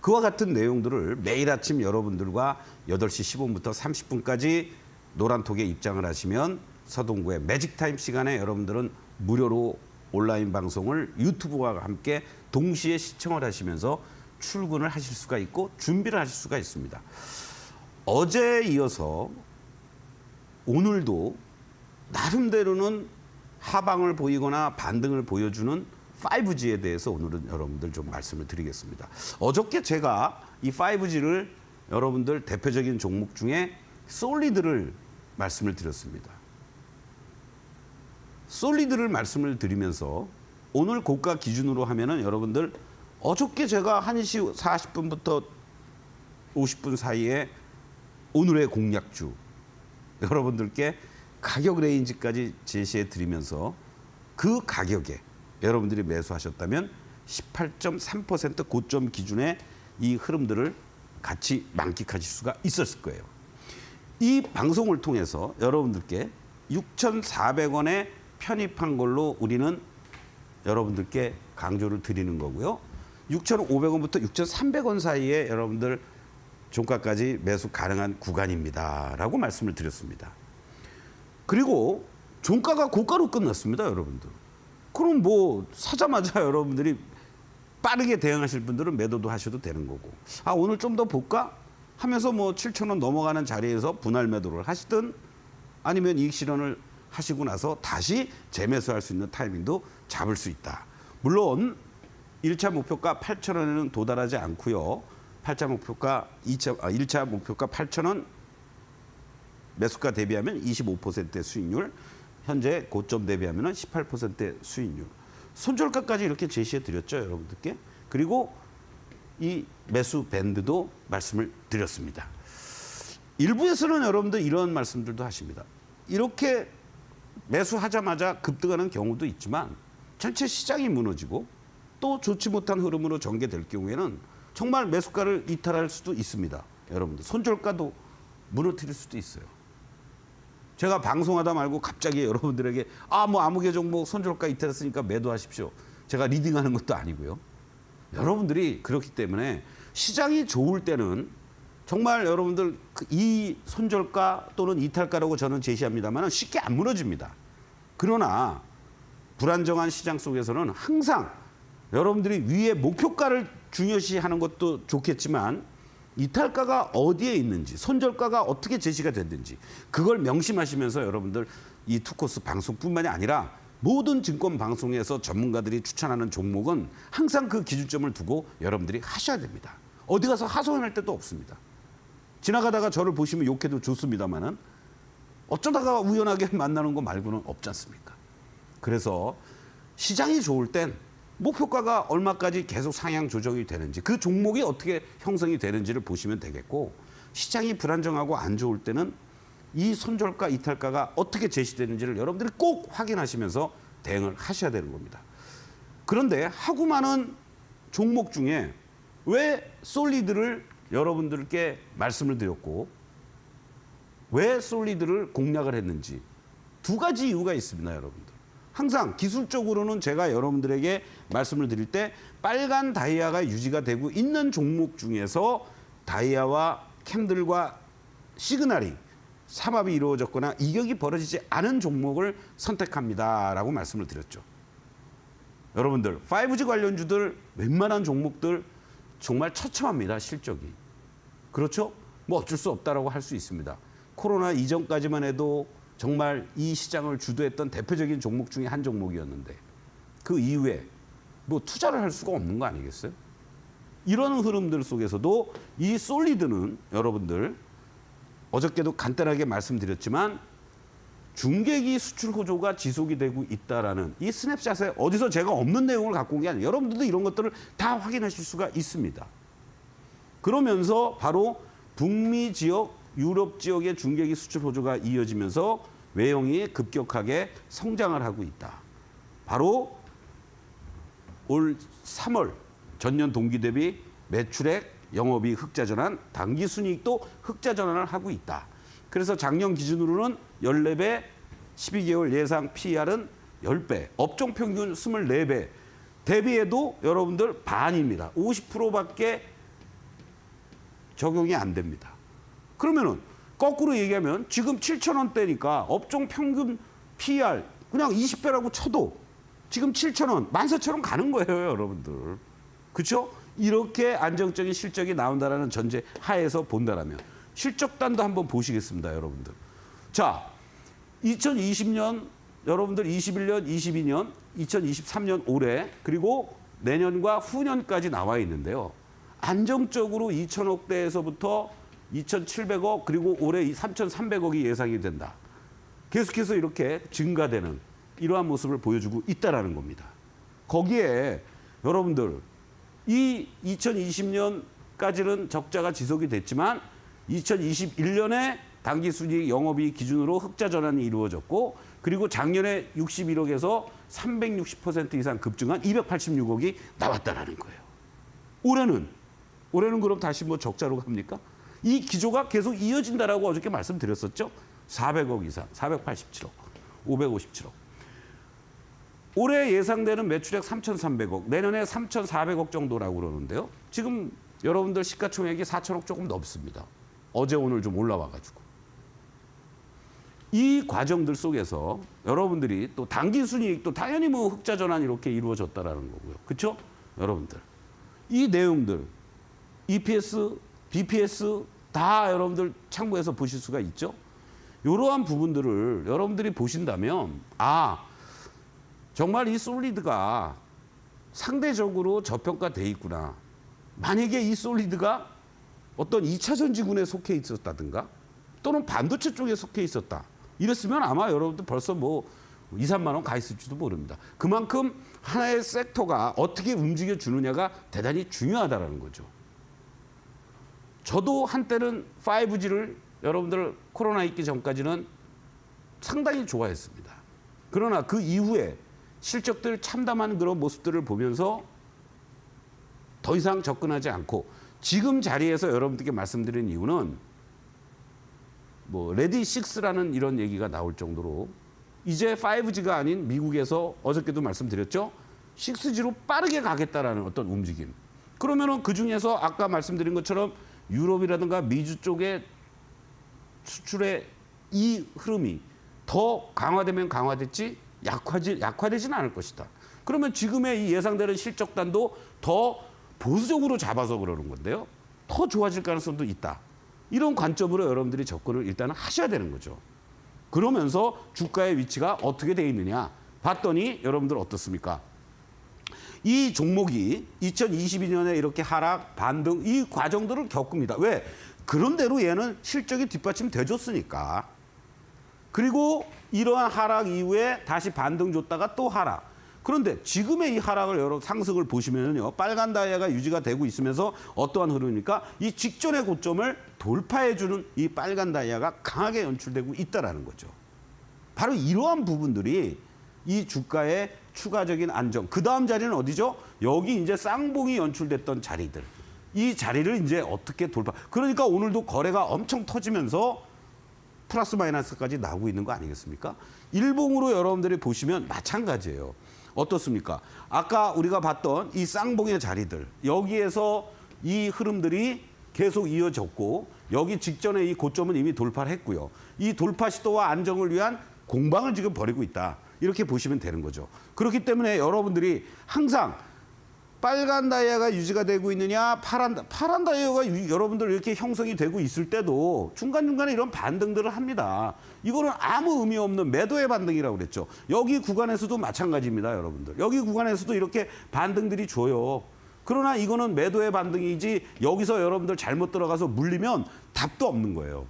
[SPEAKER 2] 그와 같은 내용들을 매일 아침 여러분들과 8시 15분부터 30분까지 노란톡에 입장을 하시면 서동구의 매직타임 시간에 여러분들은 무료로 온라인 방송을 유튜브와 함께 동시에 시청을 하시면서 출근을 하실 수가 있고 준비를 하실 수가 있습니다. 어제에 이어서 오늘도 나름대로는 하방을 보이거나 반등을 보여주는 5G에 대해서 오늘은 여러분들 좀 말씀을 드리겠습니다. 어저께 제가 이 5G를 여러분들 대표적인 종목 중에 솔리드를 말씀을 드렸습니다. 솔리드를 말씀을 드리면서 오늘 고가 기준으로 하면은 여러분들 어저께 제가 1시 40분부터 50분 사이에 오늘의 공략주 여러분들께 가격 레인지까지 제시해 드리면서 그 가격에 여러분들이 매수하셨다면 18.3% 고점 기준의 이 흐름들을 같이 만끽하실 수가 있었을 거예요. 이 방송을 통해서 여러분들께 6,400원의 편입한 걸로 우리는 여러분들께 강조를 드리는 거고요. 6,500원부터 6,300원 사이에 여러분들 종가까지 매수 가능한 구간입니다라고 말씀을 드렸습니다. 그리고 종가가 고가로 끝났습니다, 여러분들. 그럼 뭐 사자마자 여러분들이 빠르게 대응하실 분들은 매도도 하셔도 되는 거고, 아 오늘 좀 더 볼까 하면서 뭐 7,000원 넘어가는 자리에서 분할 매도를 하시든 아니면 이익 실현을 하시고 나서 다시 재매수할 수 있는 타이밍도 잡을 수 있다. 물론 1차 목표가 8,000원에는 도달하지 않고요. 1차 목표가 8,000원 매수가 대비하면 25%의 수익률, 현재 고점 대비하면 18%의 수익률. 손절가까지 이렇게 제시해 드렸죠, 여러분들께. 그리고 이 매수 밴드도 말씀을 드렸습니다. 일부에서는 여러분들 이런 말씀들도 하십니다. 이렇게 매수하자마자 급등하는 경우도 있지만 전체 시장이 무너지고 또 좋지 못한 흐름으로 전개될 경우에는 정말 매수가를 이탈할 수도 있습니다. 여러분들 손절가도 무너뜨릴 수도 있어요. 제가 방송하다 말고 갑자기 여러분들에게 뭐 아무개 종목 손절가 이탈했으니까 매도하십시오. 제가 리딩하는 것도 아니고요. 여러분들이 그렇기 때문에 시장이 좋을 때는 정말 여러분들 이 손절가 또는 이탈가라고 저는 제시합니다만 쉽게 안 무너집니다. 그러나 불안정한 시장 속에서는 항상 여러분들이 위에 목표가를 중요시하는 것도 좋겠지만 이탈가가 어디에 있는지, 손절가가 어떻게 제시가 됐는지 그걸 명심하시면서 여러분들 이 투코스 방송뿐만이 아니라 모든 증권 방송에서 전문가들이 추천하는 종목은 항상 그 기준점을 두고 여러분들이 하셔야 됩니다. 어디 가서 하소연할 때도 없습니다. 지나가다가 저를 보시면 욕해도 좋습니다만은 어쩌다가 우연하게 만나는 거 말고는 없지 않습니까? 그래서 시장이 좋을 땐 목표가가 얼마까지 계속 상향 조정이 되는지, 그 종목이 어떻게 형성이 되는지를 보시면 되겠고, 시장이 불안정하고 안 좋을 때는 이 손절가, 이탈가가 어떻게 제시되는지를 여러분들이 꼭 확인하시면서 대응을 하셔야 되는 겁니다. 그런데 하고 많은 종목 중에 왜 솔리드를 여러분들께 말씀을 드렸고 왜 솔리드를 공략을 했는지 두 가지 이유가 있습니다, 여러분들. 항상 기술적으로는 제가 여러분들에게 말씀을 드릴 때 빨간 다이아가 유지가 되고 있는 종목 중에서 다이아와 캔들과 시그널이 삼합이 이루어졌거나 이격이 벌어지지 않은 종목을 선택합니다라고 말씀을 드렸죠. 여러분들 5G 관련주들 웬만한 종목들 정말 처참합니다, 실적이. 그렇죠? 뭐 어쩔 수 없다라고 할 수 있습니다. 코로나 이전까지만 해도 정말 이 시장을 주도했던 대표적인 종목 중에 한 종목이었는데 그 이후에 뭐 투자를 할 수가 없는 거 아니겠어요? 이런 흐름들 속에서도 이 솔리드는 여러분들 어저께도 간단하게 말씀드렸지만 중계기 수출 호조가 지속이 되고 있다라는 이 스냅샷에 어디서 제가 없는 내용을 갖고 온 게 아니에요. 여러분들도 이런 것들을 다 확인하실 수가 있습니다. 그러면서 바로 북미 지역, 유럽 지역의 중계기 수출 호조가 이어지면서 외형이 급격하게 성장을 하고 있다. 바로 올 3월 전년 동기 대비 매출액, 영업이익 흑자 전환, 당기 순이익도 흑자 전환을 하고 있다. 그래서 작년 기준으로는 14배, 12개월 예상 PER은 10배, 업종 평균 24배, 대비해도 여러분들 반입니다. 50%밖에 적용이 안 됩니다. 그러면은 거꾸로 얘기하면 지금 7,000원대니까 업종 평균 PER 그냥 20배라고 쳐도 지금 7,000원, 14,000원 가는 거예요, 여러분들. 그렇죠? 이렇게 안정적인 실적이 나온다라는 전제 하에서 본다라면 실적단도 한번 보시겠습니다, 여러분들. 자, 2020년 여러분들 21년, 22년, 2023년 올해 그리고 내년과 후년까지 나와 있는데요. 안정적으로 2,000억대에서부터 2,700억 그리고 올해 3,300억이 예상이 된다. 계속해서 이렇게 증가되는 이러한 모습을 보여주고 있다는 겁니다. 거기에 여러분들 이 2020년까지는 적자가 지속이 됐지만 2021년에 당기순이익 영업이익 기준으로 흑자 전환이 이루어졌고 그리고 작년에 61억에서 360% 이상 급증한 286억이 나왔다라는 거예요. 올해는 그럼 다시 뭐 적자로 갑니까? 이 기조가 계속 이어진다라고 어저께 말씀드렸었죠. 400억 이상, 487억, 557억. 올해 예상되는 매출액 3,300억, 내년에 3,400억 정도라고 그러는데요. 지금 여러분들 시가총액이 4천억 조금 넘습니다. 어제 오늘 좀 올라와가지고. 이 과정들 속에서 여러분들이 또 당기 순이익도 당연히 뭐 흑자 전환 이렇게 이루어졌다라는 거고요. 그렇죠? 여러분들. 이 내용들 EPS, BPS 다 여러분들 참고해서 보실 수가 있죠. 이러한 부분들을 여러분들이 보신다면 정말 이 솔리드가 상대적으로 저평가돼 있구나. 만약에 이 솔리드가 어떤 2차 전지군에 속해 있었다든가 또는 반도체 쪽에 속해 있었다. 이랬으면 아마 여러분들 벌써 뭐 2, 3만 원 가 있을지도 모릅니다. 그만큼 하나의 섹터가 어떻게 움직여 주느냐가 대단히 중요하다는 거죠. 저도 한때는 5G를 여러분들 코로나 있기 전까지는 상당히 좋아했습니다. 그러나 그 이후에 실적들 참담한 그런 모습들을 보면서 더 이상 접근하지 않고 지금 자리에서 여러분들께 말씀드린 이유는 뭐 레디 6라는 이런 얘기가 나올 정도로 이제 5G가 아닌 미국에서 어저께도 말씀드렸죠. 6G로 빠르게 가겠다라는 어떤 움직임. 그러면은 그 중에서 아까 말씀드린 것처럼 유럽이라든가 미주 쪽에 수출의 이 흐름이 더 강화되면 강화됐지 약화되지는 않을 것이다. 그러면 지금의 이 예상되는 실적단도 더 보수적으로 잡아서 그러는 건데요. 더 좋아질 가능성도 있다. 이런 관점으로 여러분들이 접근을 일단은 하셔야 되는 거죠. 그러면서 주가의 위치가 어떻게 돼 있느냐 봤더니 여러분들 어떻습니까? 이 종목이 2022년에 이렇게 하락, 반등 이 과정들을 겪습니다. 왜? 그런대로 얘는 실적이 뒷받침돼줬으니까. 그리고 이러한 하락 이후에 다시 반등 줬다가 또 하락. 그런데 지금의 이 하락을 여러 상승을 보시면요. 빨간 다이아가 유지가 되고 있으면서 어떠한 흐름입니까? 이 직전의 고점을 돌파해주는 이 빨간 다이아가 강하게 연출되고 있다는 거죠. 바로 이러한 부분들이 이 주가의 추가적인 안정. 그 다음 자리는 어디죠? 여기 이제 쌍봉이 연출됐던 자리들. 이 자리를 이제 어떻게 돌파. 그러니까 오늘도 거래가 엄청 터지면서 플러스 마이너스까지 나오고 있는 거 아니겠습니까? 일봉으로 여러분들이 보시면 마찬가지예요. 어떻습니까? 아까 우리가 봤던 이 쌍봉의 자리들. 여기에서 이 흐름들이 계속 이어졌고 여기 직전에 이 고점은 이미 돌파를 했고요. 이 돌파 시도와 안정을 위한 공방을 지금 벌이고 있다. 이렇게 보시면 되는 거죠. 그렇기 때문에 여러분들이 항상 빨간 다이아가 유지가 되고 있느냐, 파란 다이아가 여러분들 이렇게 형성이 되고 있을 때도 중간중간에 이런 반등들을 합니다. 이거는 아무 의미 없는 매도의 반등이라고 그랬죠. 여기 구간에서도 마찬가지입니다, 여러분들. 여기 구간에서도 이렇게 반등들이 줘요. 그러나 이거는 매도의 반등이지 여기서 여러분들 잘못 들어가서 물리면 답도 없는 거예요.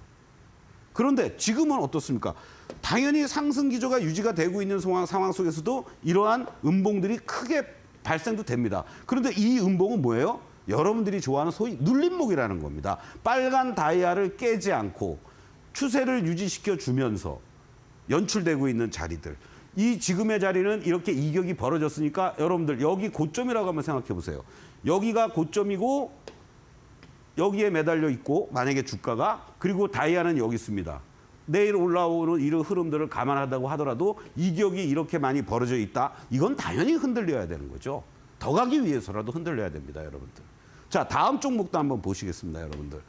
[SPEAKER 2] 그런데 지금은 어떻습니까? 당연히 상승 기조가 유지가 되고 있는 상황 속에서도 이러한 음봉들이 크게 발생도 됩니다. 그런데 이 음봉은 뭐예요? 여러분들이 좋아하는 소위 눌림목이라는 겁니다. 빨간 다이아를 깨지 않고 추세를 유지시켜 주면서 연출되고 있는 자리들. 이 지금의 자리는 이렇게 이격이 벌어졌으니까 여러분들 여기 고점이라고 한번 생각해 보세요. 여기가 고점이고 여기에 매달려 있고 만약에 주가가 그리고 다이아는 여기 있습니다. 내일 올라오는 이런 흐름들을 감안하다고 하더라도 이격이 이렇게 많이 벌어져 있다. 이건 당연히 흔들려야 되는 거죠. 더 가기 위해서라도 흔들려야 됩니다, 여러분들. 자, 다음 종목도 한번 보시겠습니다, 여러분들.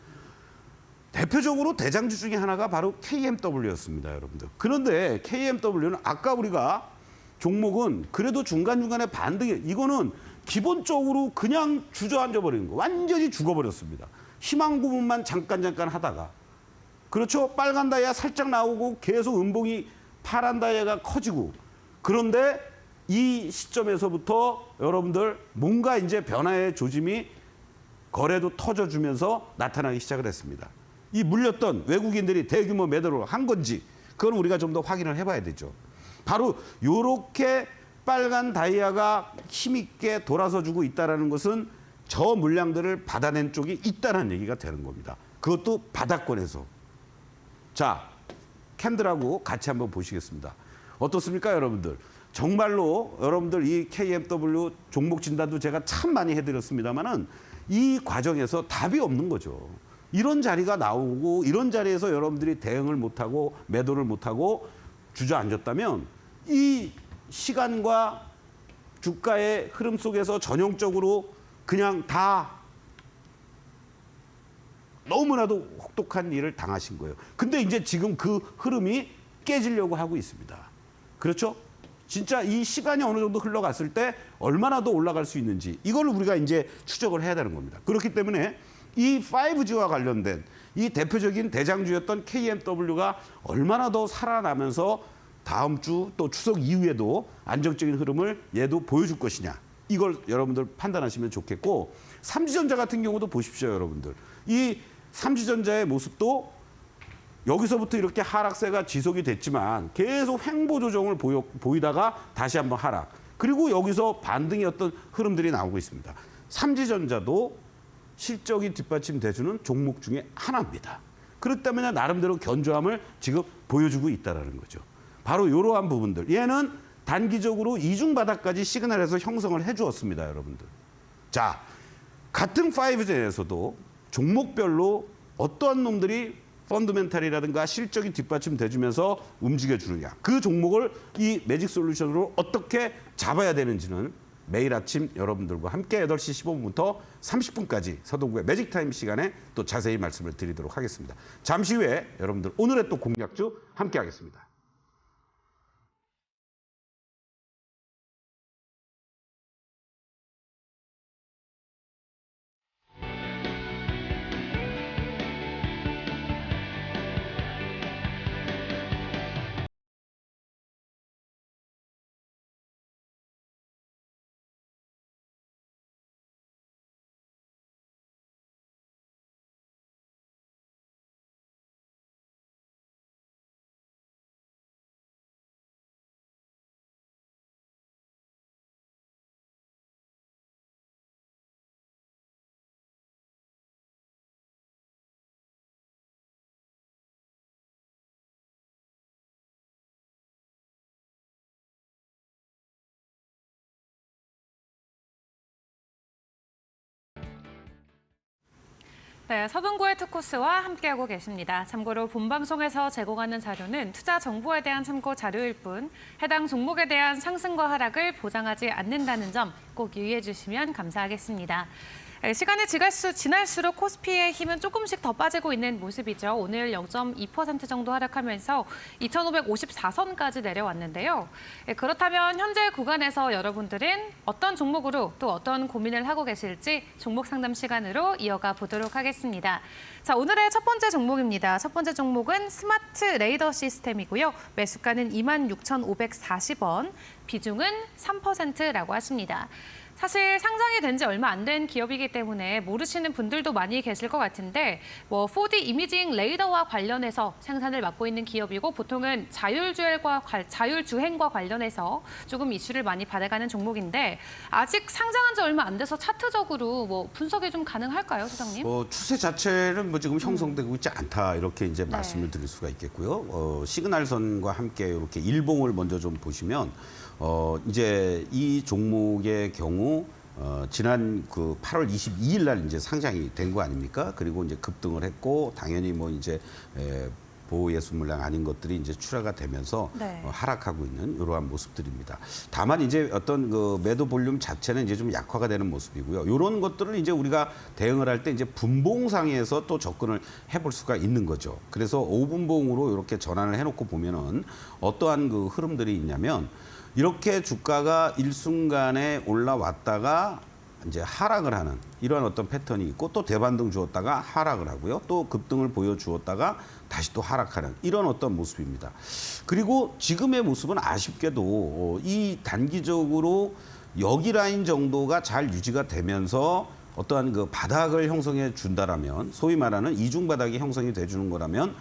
[SPEAKER 2] 대표적으로 대장주 중에 하나가 바로 KMW였습니다, 여러분들. 그런데 KMW는 아까 우리가 종목은 그래도 중간중간에 반등이 이거는 기본적으로 그냥 주저앉아 버리는 거. 완전히 죽어버렸습니다. 희망 부분만 잠깐 하다가. 그렇죠? 빨간 다이아 살짝 나오고 계속 음봉이 파란 다이아가 커지고. 그런데 이 시점에서부터 여러분들 뭔가 이제 변화의 조짐이 거래도 터져주면서 나타나기 시작을 했습니다. 이 물렸던 외국인들이 대규모 매도를 한 건지 그건 우리가 좀 더 확인을 해봐야 되죠. 바로 이렇게 빨간 다이아가 힘있게 돌아서 주고 있다는 것은 저 물량들을 받아낸 쪽이 있다는 얘기가 되는 겁니다. 그것도 바닥권에서. 자, 캔들하고 같이 한번 보시겠습니다. 어떻습니까, 여러분들? 정말로 여러분들 이 KMW 종목 진단도 제가 참 많이 해드렸습니다만은 이 과정에서 답이 없는 거죠. 이런 자리가 나오고 이런 자리에서 여러분들이 대응을 못하고 매도를 못하고 주저앉았다면 이 시간과 주가의 흐름 속에서 전형적으로 그냥 다 너무나도 혹독한 일을 당하신 거예요. 근데 이제 지금 그 흐름이 깨지려고 하고 있습니다. 그렇죠? 진짜 이 시간이 어느 정도 흘러갔을 때 얼마나 더 올라갈 수 있는지 이걸 우리가 이제 추적을 해야 되는 겁니다. 그렇기 때문에 이 5G와 관련된 이 대표적인 대장주였던 KMW가 얼마나 더 살아나면서 다음 주 또 추석 이후에도 안정적인 흐름을 얘도 보여줄 것이냐. 이걸 여러분들 판단하시면 좋겠고 삼지전자 같은 경우도 보십시오, 여러분들. 이 삼지전자의 모습도 여기서부터 이렇게 하락세가 지속이 됐지만 계속 횡보 조정을 보이다가 다시 한번 하락. 그리고 여기서 반등의 어떤 흐름들이 나오고 있습니다. 삼지전자도 실적이 뒷받침돼주는 종목 중에 하나입니다. 그렇기 때문에 나름대로 견조함을 지금 보여주고 있다는 거죠. 바로 이러한 부분들. 얘는 단기적으로 이중 바닥까지 시그널에서 형성을 해주었습니다, 여러분들. 자, 같은 5G에서도 종목별로 어떠한 놈들이 펀더멘탈이라든가 실적이 뒷받침돼주면서 움직여주느냐. 그 종목을 이 매직 솔루션으로 어떻게 잡아야 되는지는 매일 아침 여러분들과 함께 8시 15분부터 30분까지 서동구의 매직타임 시간에 또 자세히 말씀을 드리도록 하겠습니다. 잠시 후에 여러분들 오늘의 또 공략주 함께 하겠습니다.
[SPEAKER 1] 네, 서동구의 투코스와 함께하고 계십니다. 참고로 본 방송에서 제공하는 자료는 투자 정보에 대한 참고 자료일 뿐 해당 종목에 대한 상승과 하락을 보장하지 않는다는 점 꼭 유의해 주시면 감사하겠습니다. 시간이 지날수록 코스피의 힘은 조금씩 더 빠지고 있는 모습이죠. 오늘 0.2% 정도 하락하면서 2,554선까지 내려왔는데요. 그렇다면 현재 구간에서 여러분들은 어떤 종목으로 또 어떤 고민을 하고 계실지 종목 상담 시간으로 이어가 보도록 하겠습니다. 자, 오늘의 첫 번째 종목입니다. 첫 번째 종목은 스마트 레이더 시스템이고요. 매수가는 26,540원, 비중은 3%라고 하십니다. 사실 상장이 된 지 얼마 안 된 기업이기 때문에 모르시는 분들도 많이 계실 것 같은데 4D 이미징 레이더와 관련해서 생산을 맡고 있는 기업이고 보통은 자율주행과 관련해서 조금 이슈를 많이 받아가는 종목인데 아직 상장한 지 얼마 안 돼서 차트적으로 분석이 좀 가능할까요, 소장님?
[SPEAKER 2] 추세 자체는 지금 형성되고 있지 않다 이렇게 이제 말씀을 드릴 수가 있겠고요. 시그널선과 함께 이렇게 일봉을 먼저 좀 보시면 이제 이 종목의 경우 지난 그 8월 22일 날 이제 상장이 된 거 아닙니까? 그리고 이제 급등을 했고 당연히 이제 보호예수 물량 아닌 것들이 이제 출하가 되면서 하락하고 있는 이러한 모습들입니다. 다만 이제 어떤 그 매도 볼륨 자체는 이제 좀 약화가 되는 모습이고요. 이런 것들을 이제 우리가 대응을 할 때 이제 분봉상에서 또 접근을 해볼 수가 있는 거죠. 그래서 5분봉으로 이렇게 전환을 해놓고 보면은 어떠한 그 흐름들이 있냐면 이렇게 주가가 일순간에 올라왔다가 이제 하락을 하는 이러한 어떤 패턴이 있고 또 대반등 주었다가 하락을 하고요. 또 급등을 보여주었다가 다시 또 하락하는 이런 어떤 모습입니다. 그리고 지금의 모습은 아쉽게도 이 단기적으로 여기 라인 정도가 잘 유지가 되면서 어떠한 그 바닥을 형성해 준다라면 소위 말하는 이중 바닥이 형성이 돼 주는 거라면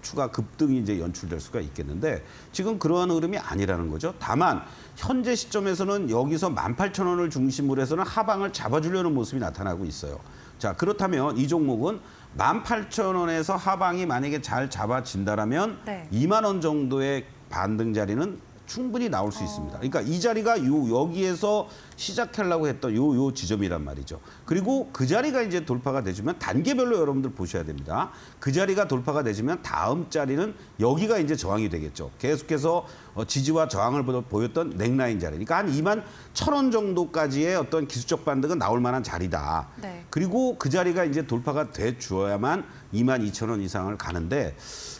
[SPEAKER 2] 추가 급등이 이제 연출될 수가 있겠는데 지금 그러한 흐름이 아니라는 거죠. 다만 현재 시점에서는 여기서 18,000원을 중심으로 해서는 하방을 잡아주려는 모습이 나타나고 있어요. 자, 그렇다면 이 종목은 18,000원에서 하방이 만약에 잘 잡아진다라면 2만 원 정도의 반등 자리는 충분히 나올 수 있습니다. 그러니까 이 자리가 여기에서 시작하려고 했던 요 지점이란 말이죠. 그리고 그 자리가 이제 돌파가 되지만 단계별로 여러분들 보셔야 됩니다. 그 자리가 돌파가 되지만 다음 자리는 여기가 이제 저항이 되겠죠. 계속해서 지지와 저항을 보였던 넥라인 자리. 그러니까 한 21,000원 정도까지의 어떤 기술적 반등은 나올 만한 자리다.
[SPEAKER 1] 네.
[SPEAKER 2] 그리고 그 자리가 이제 돌파가 돼 주어야만 22,000원 이상을 가는데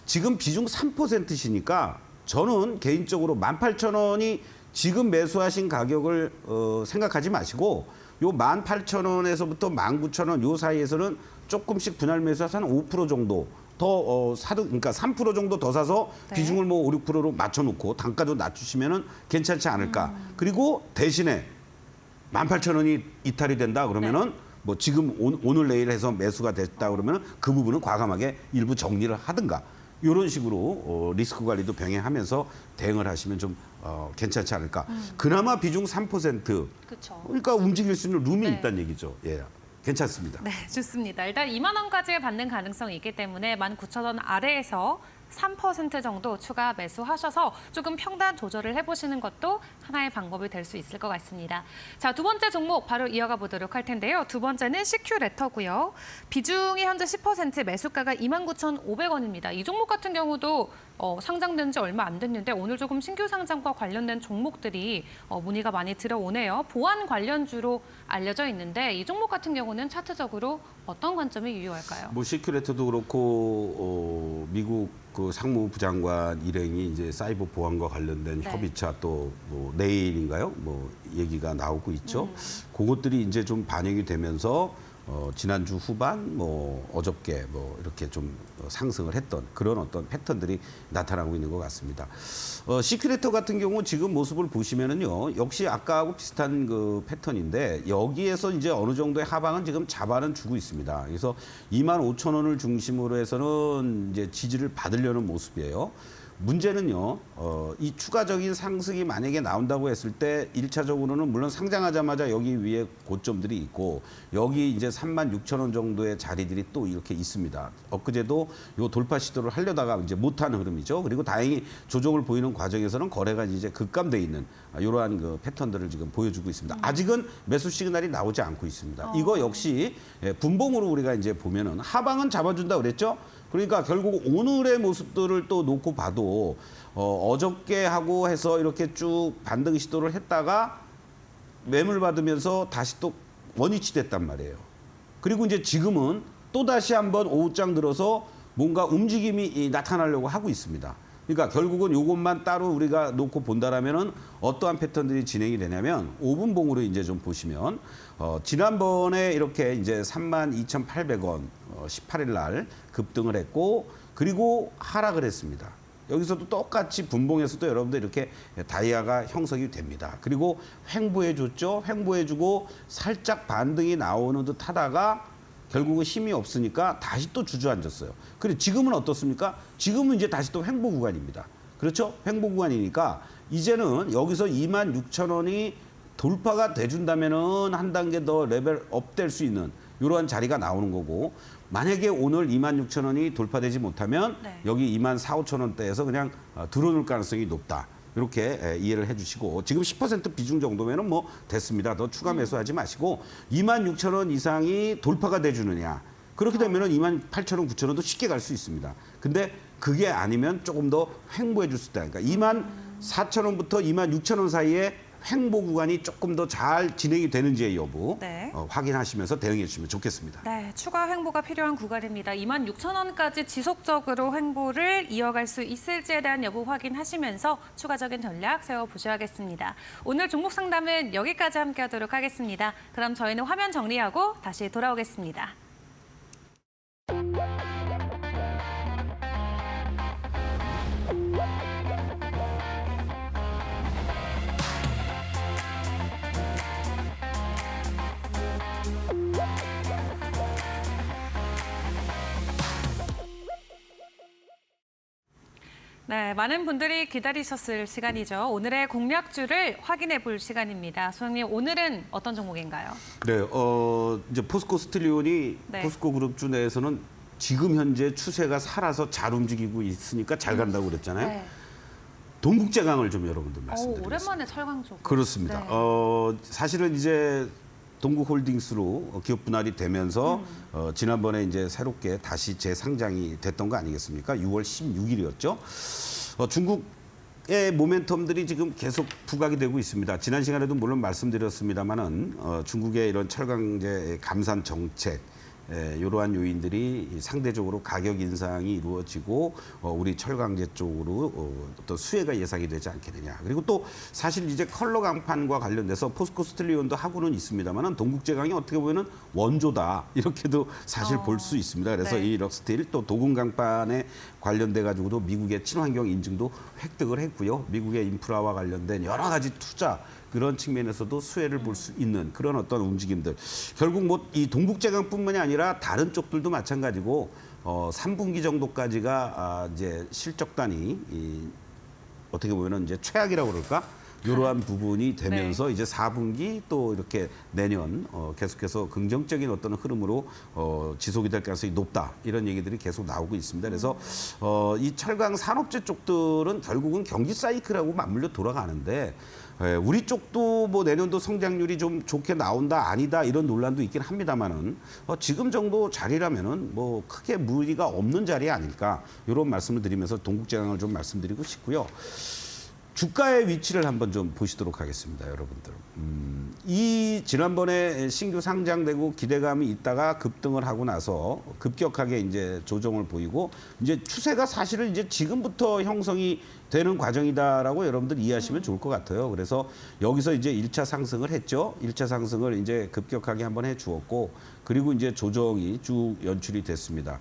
[SPEAKER 2] 지금 비중 3%시니까 저는 개인적으로 18,000원이 지금 매수하신 가격을 생각하지 마시고 요 18,000원에서부터 19,000원 요 사이에서는 조금씩 분할 매수해서 한 5% 정도 더 사도 그러니까 3% 정도 더 사서
[SPEAKER 1] 네.
[SPEAKER 2] 비중을 뭐 5, 6%로 맞춰놓고 단가도 낮추시면은 괜찮지 않을까. 그리고 대신에 18,000원이 이탈이 된다 그러면은 뭐 지금 오늘 내일 해서 매수가 됐다 그러면은 그 부분은 과감하게 일부 정리를 하든가. 이런 식으로 리스크 관리도 병행하면서 대응을 하시면 좀 괜찮지 않을까. 그나마 비중 3%.
[SPEAKER 1] 그렇죠.
[SPEAKER 2] 그러니까 움직일 수 있는 룸이
[SPEAKER 1] 네.
[SPEAKER 2] 있다는 얘기죠. 예, 괜찮습니다.
[SPEAKER 1] 네, 좋습니다. 일단 2만 원까지 받는 가능성이 있기 때문에 19,000원 아래에서 3% 정도 추가 매수하셔서 조금 평단 조절을 해보시는 것도 하나의 방법이 될 수 있을 것 같습니다. 자, 두 번째 종목 바로 이어가 보도록 할 텐데요. 두 번째는 CQ레터고요. 비중이 현재 10%, 매수가가 29,500원입니다. 이 종목 같은 경우도 상장된 지 얼마 안 됐는데 오늘 조금 신규 상장과 관련된 종목들이 문의가 많이 들어오네요. 보안 관련주로 알려져 있는데 이 종목 같은 경우는 차트적으로 어떤 관점이 유효할까요?
[SPEAKER 2] 뭐 시큐레터도 그렇고 미국 그 상무부 장관 일행이 이제 사이버 보안과 관련된
[SPEAKER 1] 네.
[SPEAKER 2] 협의차 또 뭐 내일인가요? 뭐 얘기가 나오고 있죠. 그것들이 이제 좀 반영이 되면서 지난주 후반 뭐 어저께 뭐 이렇게 좀 상승을 했던 그런 어떤 패턴들이 나타나고 있는 것 같습니다. 시큐레터 같은 경우 지금 모습을 보시면은요. 역시 아까하고 비슷한 그 패턴인데 여기에서 이제 어느 정도의 하방은 지금 잡아는 주고 있습니다. 그래서 25,000원을 중심으로 해서는 이제 지지를 받으려는 모습이에요. 문제는요, 이 추가적인 상승이 만약에 나온다고 했을 때 1차적으로는 물론 상장하자마자 여기 위에 고점들이 있고 여기 이제 36,000원 정도의 자리들이 또 이렇게 있습니다. 엊그제도 요 돌파 시도를 하려다가 이제 못하는 흐름이죠. 그리고 다행히 조정을 보이는 과정에서는 거래가 이제 급감돼 있는 이러한 그 패턴들을 지금 보여주고 있습니다. 아직은 매수 시그널이 나오지 않고 있습니다. 이거 역시 분봉으로 우리가 이제 보면은 하방은 잡아준다 그랬죠. 그러니까 결국 오늘의 모습들을 또 놓고 봐도 어저께 하고 해서 이렇게 쭉 반등 시도를 했다가 매물 받으면서 다시 또 원위치 됐단 말이에요. 그리고 이제 지금은 또 다시 한번 오후장 들어서 뭔가 움직임이 나타나려고 하고 있습니다. 그러니까 결국은 이것만 따로 우리가 놓고 본다라면은 어떠한 패턴들이 진행이 되냐면 5분봉으로 이제 좀 보시면 지난번에 이렇게 이제 32,800원 18일 날 급등을 했고 그리고 하락을 했습니다. 여기서도 똑같이 분봉에서도 여러분들 이렇게 다이아가 형성이 됩니다. 그리고 횡보해 줬죠. 횡보해 주고 살짝 반등이 나오는 듯 하다가 결국은 힘이 없으니까 다시 또 주저앉았어요. 그리고 지금은 어떻습니까? 지금은 이제 다시 또 횡보 구간입니다. 그렇죠? 횡보 구간이니까 이제는 여기서 26,000원이 돌파가 돼준다면은 한 단계 더 레벨업 될 수 있는 이러한 자리가 나오는 거고 만약에 오늘 26,000원이 돌파되지 못하면
[SPEAKER 1] 네.
[SPEAKER 2] 여기 24,500원대에서 그냥 들어올 가능성이 높다. 이렇게 이해를 해주시고 지금 10% 비중 정도면은 뭐 됐습니다. 더 추가 매수하지 마시고 26,000원 이상이 돌파가 돼주느냐. 그렇게 되면은 28,000원, 9,000원도 쉽게 갈 수 있습니다. 근데 그게 아니면 조금 더 횡보해 줄 수 있다. 그러니까 24,000원부터 26,000원 사이에 횡보 구간이 조금 더 잘 진행이 되는지의 여부
[SPEAKER 1] 네.
[SPEAKER 2] 확인하시면서 대응해 주시면 좋겠습니다.
[SPEAKER 1] 네, 추가 횡보가 필요한 구간입니다. 26,000원까지 지속적으로 횡보를 이어갈 수 있을지에 대한 여부 확인하시면서 추가적인 전략 세워보셔야겠습니다. 오늘 종목 상담은 여기까지 함께하도록 하겠습니다. 그럼 저희는 화면 정리하고 다시 돌아오겠습니다. 네, 많은 분들이 기다리셨을 시간이죠. 오늘의 공략주를 확인해 볼 시간입니다. 소장님, 오늘은 어떤 종목인가요?
[SPEAKER 2] 네, 이제 포스코 스틸리온이
[SPEAKER 1] 네.
[SPEAKER 2] 포스코 그룹주 내에서는 지금 현재 추세가 살아서 잘 움직이고 있으니까 잘 간다고 그랬잖아요.
[SPEAKER 1] 네.
[SPEAKER 2] 동국제강을 좀 여러분들 말씀드리겠습니다.
[SPEAKER 1] 오랜만에 철강 쪽.
[SPEAKER 2] 그렇습니다.
[SPEAKER 1] 네.
[SPEAKER 2] 사실은 이제 동국홀딩스로 기업 분할이 되면서 지난번에 이제 새롭게 다시 재상장이 됐던 거 아니겠습니까? 6월 16일이었죠. 중국의 모멘텀들이 지금 계속 부각이 되고 있습니다. 지난 시간에도 물론 말씀드렸습니다만은 중국의 이런 철강제 감산 정책 이러한 요인들이 상대적으로 가격 인상이 이루어지고 우리 철강제 쪽으로 어떤 수혜가 예상이 되지 않게 되냐. 그리고 또 사실 이제 컬러 강판과 관련돼서 포스코 스틸리온도 하고는 있습니다만은 동국제강이 어떻게 보면은 원조다 이렇게도 사실 볼 수 있습니다. 그래서
[SPEAKER 1] 네.
[SPEAKER 2] 이 럭스틸 또 도금 강판에 관련돼 가지고도 미국의 친환경 인증도 획득을 했고요. 미국의 인프라와 관련된 여러 가지 투자 그런 측면에서도 수혜를 볼 수 있는 그런 어떤 움직임들. 결국 뭐 이 동국제강뿐만이 아니라 다른 쪽들도 마찬가지고 3분기 정도까지가 이제 실적단이 어떻게 보면은 이제 최악이라고 그럴까? 이러한 부분이 되면서 이제 4분기 또 이렇게 내년 계속해서 긍정적인 어떤 흐름으로 지속이 될 가능성이 높다 이런 얘기들이 계속 나오고 있습니다. 그래서 이 철강 산업재 쪽들은 결국은 경기 사이클하고 맞물려 돌아가는데 우리 쪽도 뭐 내년도 성장률이 좀 좋게 나온다 아니다 이런 논란도 있긴 합니다만은 지금 정도 자리라면은 뭐 크게 무리가 없는 자리 아닐까 이런 말씀을 드리면서 동국제강을 좀 말씀드리고 싶고요. 주가의 위치를 한번 좀 보시도록 하겠습니다, 여러분들. 이 지난번에 신규 상장되고 기대감이 있다가 급등을 하고 나서 급격하게 이제 조정을 보이고 이제 추세가 사실은 이제 지금부터 형성이 되는 과정이다라고 여러분들 이해하시면 좋을 것 같아요. 그래서 여기서 이제 1차 상승을 했죠. 1차 상승을 이제 급격하게 한번 해 주었고 그리고 이제 조정이 쭉 연출이 됐습니다.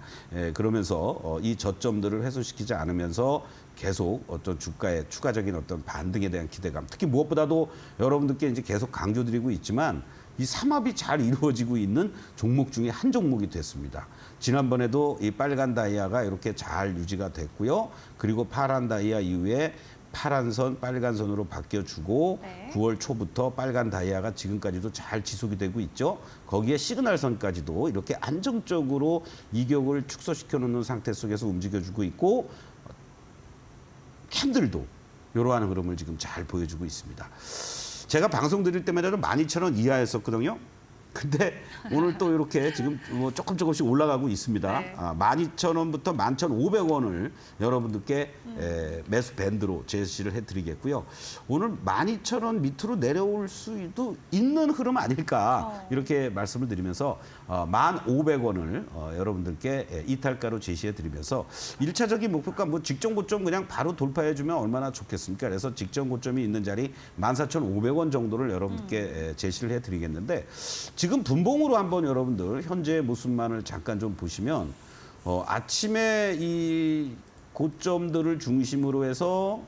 [SPEAKER 2] 그러면서 이 저점들을 해소시키지 않으면서 계속 어떤 주가의 추가적인 어떤 반등에 대한 기대감, 특히 무엇보다도 여러분들께 이제 계속 강조드리고 있지만 이 삼합이 잘 이루어지고 있는 종목 중에 한 종목이 됐습니다. 지난번에도 이 빨간 다이아가 이렇게 잘 유지가 됐고요. 그리고 파란 다이아 이후에 파란 선, 빨간 선으로 바뀌어주고
[SPEAKER 1] 네.
[SPEAKER 2] 9월 초부터 빨간 다이아가 지금까지도 잘 지속이 되고 있죠. 거기에 시그널 선까지도 이렇게 안정적으로 이격을 축소시켜 놓는 상태 속에서 움직여주고 있고 캔들도 이러한 흐름을 지금 잘 보여주고 있습니다. 제가 방송 드릴 때마다 12,000원 이하였었거든요. 근데 오늘 또 이렇게 지금 뭐 조금씩 올라가고 있습니다.
[SPEAKER 1] 네.
[SPEAKER 2] 12,000원부터 11,500원을 여러분들께 매수 밴드로 제시를 해드리겠고요. 오늘 12,000원 밑으로 내려올 수도 있는 흐름 아닐까 이렇게 말씀을 드리면서 1,500원을 여러분들께 이탈가로 제시해드리면서 1차적인 목표가 뭐 직전 고점 그냥 바로 돌파해주면 얼마나 좋겠습니까? 그래서 직전 고점이 있는 자리 14,500원 정도를 여러분께 제시를 해드리겠는데 지금 분봉으로 한번 여러분들 현재의 모습만을 잠깐 좀 보시면 아침에 이 고점들을 중심으로 해서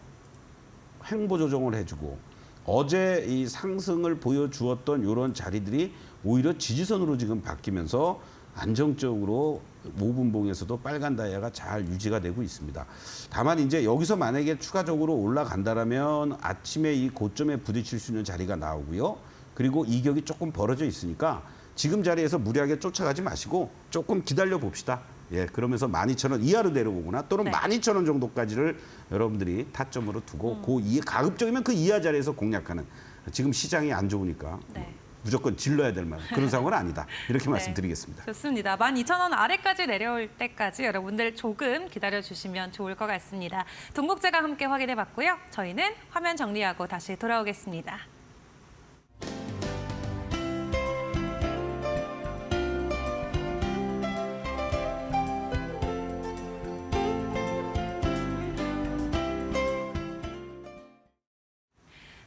[SPEAKER 2] 횡보 조정을 해주고 어제 이 상승을 보여주었던 이런 자리들이 오히려 지지선으로 지금 바뀌면서 안정적으로 5분봉에서도 빨간 다이아가 잘 유지가 되고 있습니다. 다만 이제 여기서 만약에 추가적으로 올라간다라면 아침에 이 고점에 부딪힐 수 있는 자리가 나오고요. 그리고 이격이 조금 벌어져 있으니까 지금 자리에서 무리하게 쫓아가지 마시고 조금 기다려 봅시다. 예, 그러면서 12,000원 이하로 내려오거나 또는
[SPEAKER 1] 네.
[SPEAKER 2] 12,000원 정도까지를 여러분들이 타점으로 두고 그 이하, 가급적이면 그 이하 자리에서 공략하는 지금 시장이 안 좋으니까
[SPEAKER 1] 네.
[SPEAKER 2] 무조건 질러야 될 만한 그런 상황은 아니다. 이렇게
[SPEAKER 1] 네.
[SPEAKER 2] 말씀드리겠습니다.
[SPEAKER 1] 좋습니다. 12,000원 아래까지 내려올 때까지 여러분들 조금 기다려주시면 좋을 것 같습니다. 동국제가 함께 확인해봤고요. 저희는 화면 정리하고 다시 돌아오겠습니다.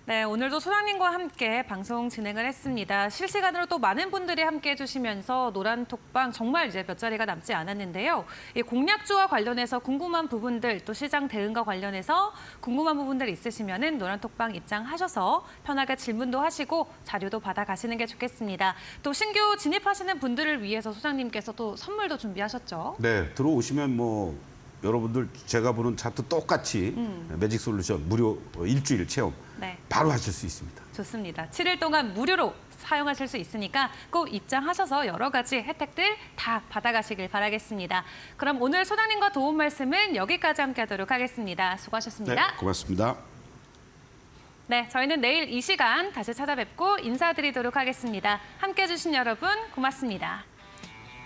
[SPEAKER 1] 네, 오늘도 소장님과 함께 방송 진행을 했습니다. 실시간으로 또 많은 분들이 함께 해주시면서 노란톡방 정말 이제 몇 자리가 남지 않았는데요. 이 공략주와 관련해서 궁금한 부분들 또 시장 대응과 관련해서 궁금한 부분들 있으시면은 노란톡방 입장하셔서 편하게 질문도 하시고 자료도 받아가시는 게 좋겠습니다. 또 신규 진입하시는 분들을 위해서 소장님께서 또 선물도 준비하셨죠?
[SPEAKER 2] 네, 들어오시면 뭐 여러분들 제가 보는 차트 똑같이 매직 솔루션 무료 일주일 체험
[SPEAKER 1] 네.
[SPEAKER 2] 바로 하실 수 있습니다.
[SPEAKER 1] 좋습니다. 7일 동안 무료로 사용하실 수 있으니까 꼭 입장하셔서 여러 가지 혜택들 다 받아가시길 바라겠습니다. 그럼 오늘 소장님과 도움 말씀은 여기까지 함께하도록 하겠습니다. 수고하셨습니다.
[SPEAKER 2] 네, 고맙습니다.
[SPEAKER 1] 네, 저희는 내일 이 시간 다시 찾아뵙고 인사드리도록 하겠습니다. 함께해 주신 여러분 고맙습니다.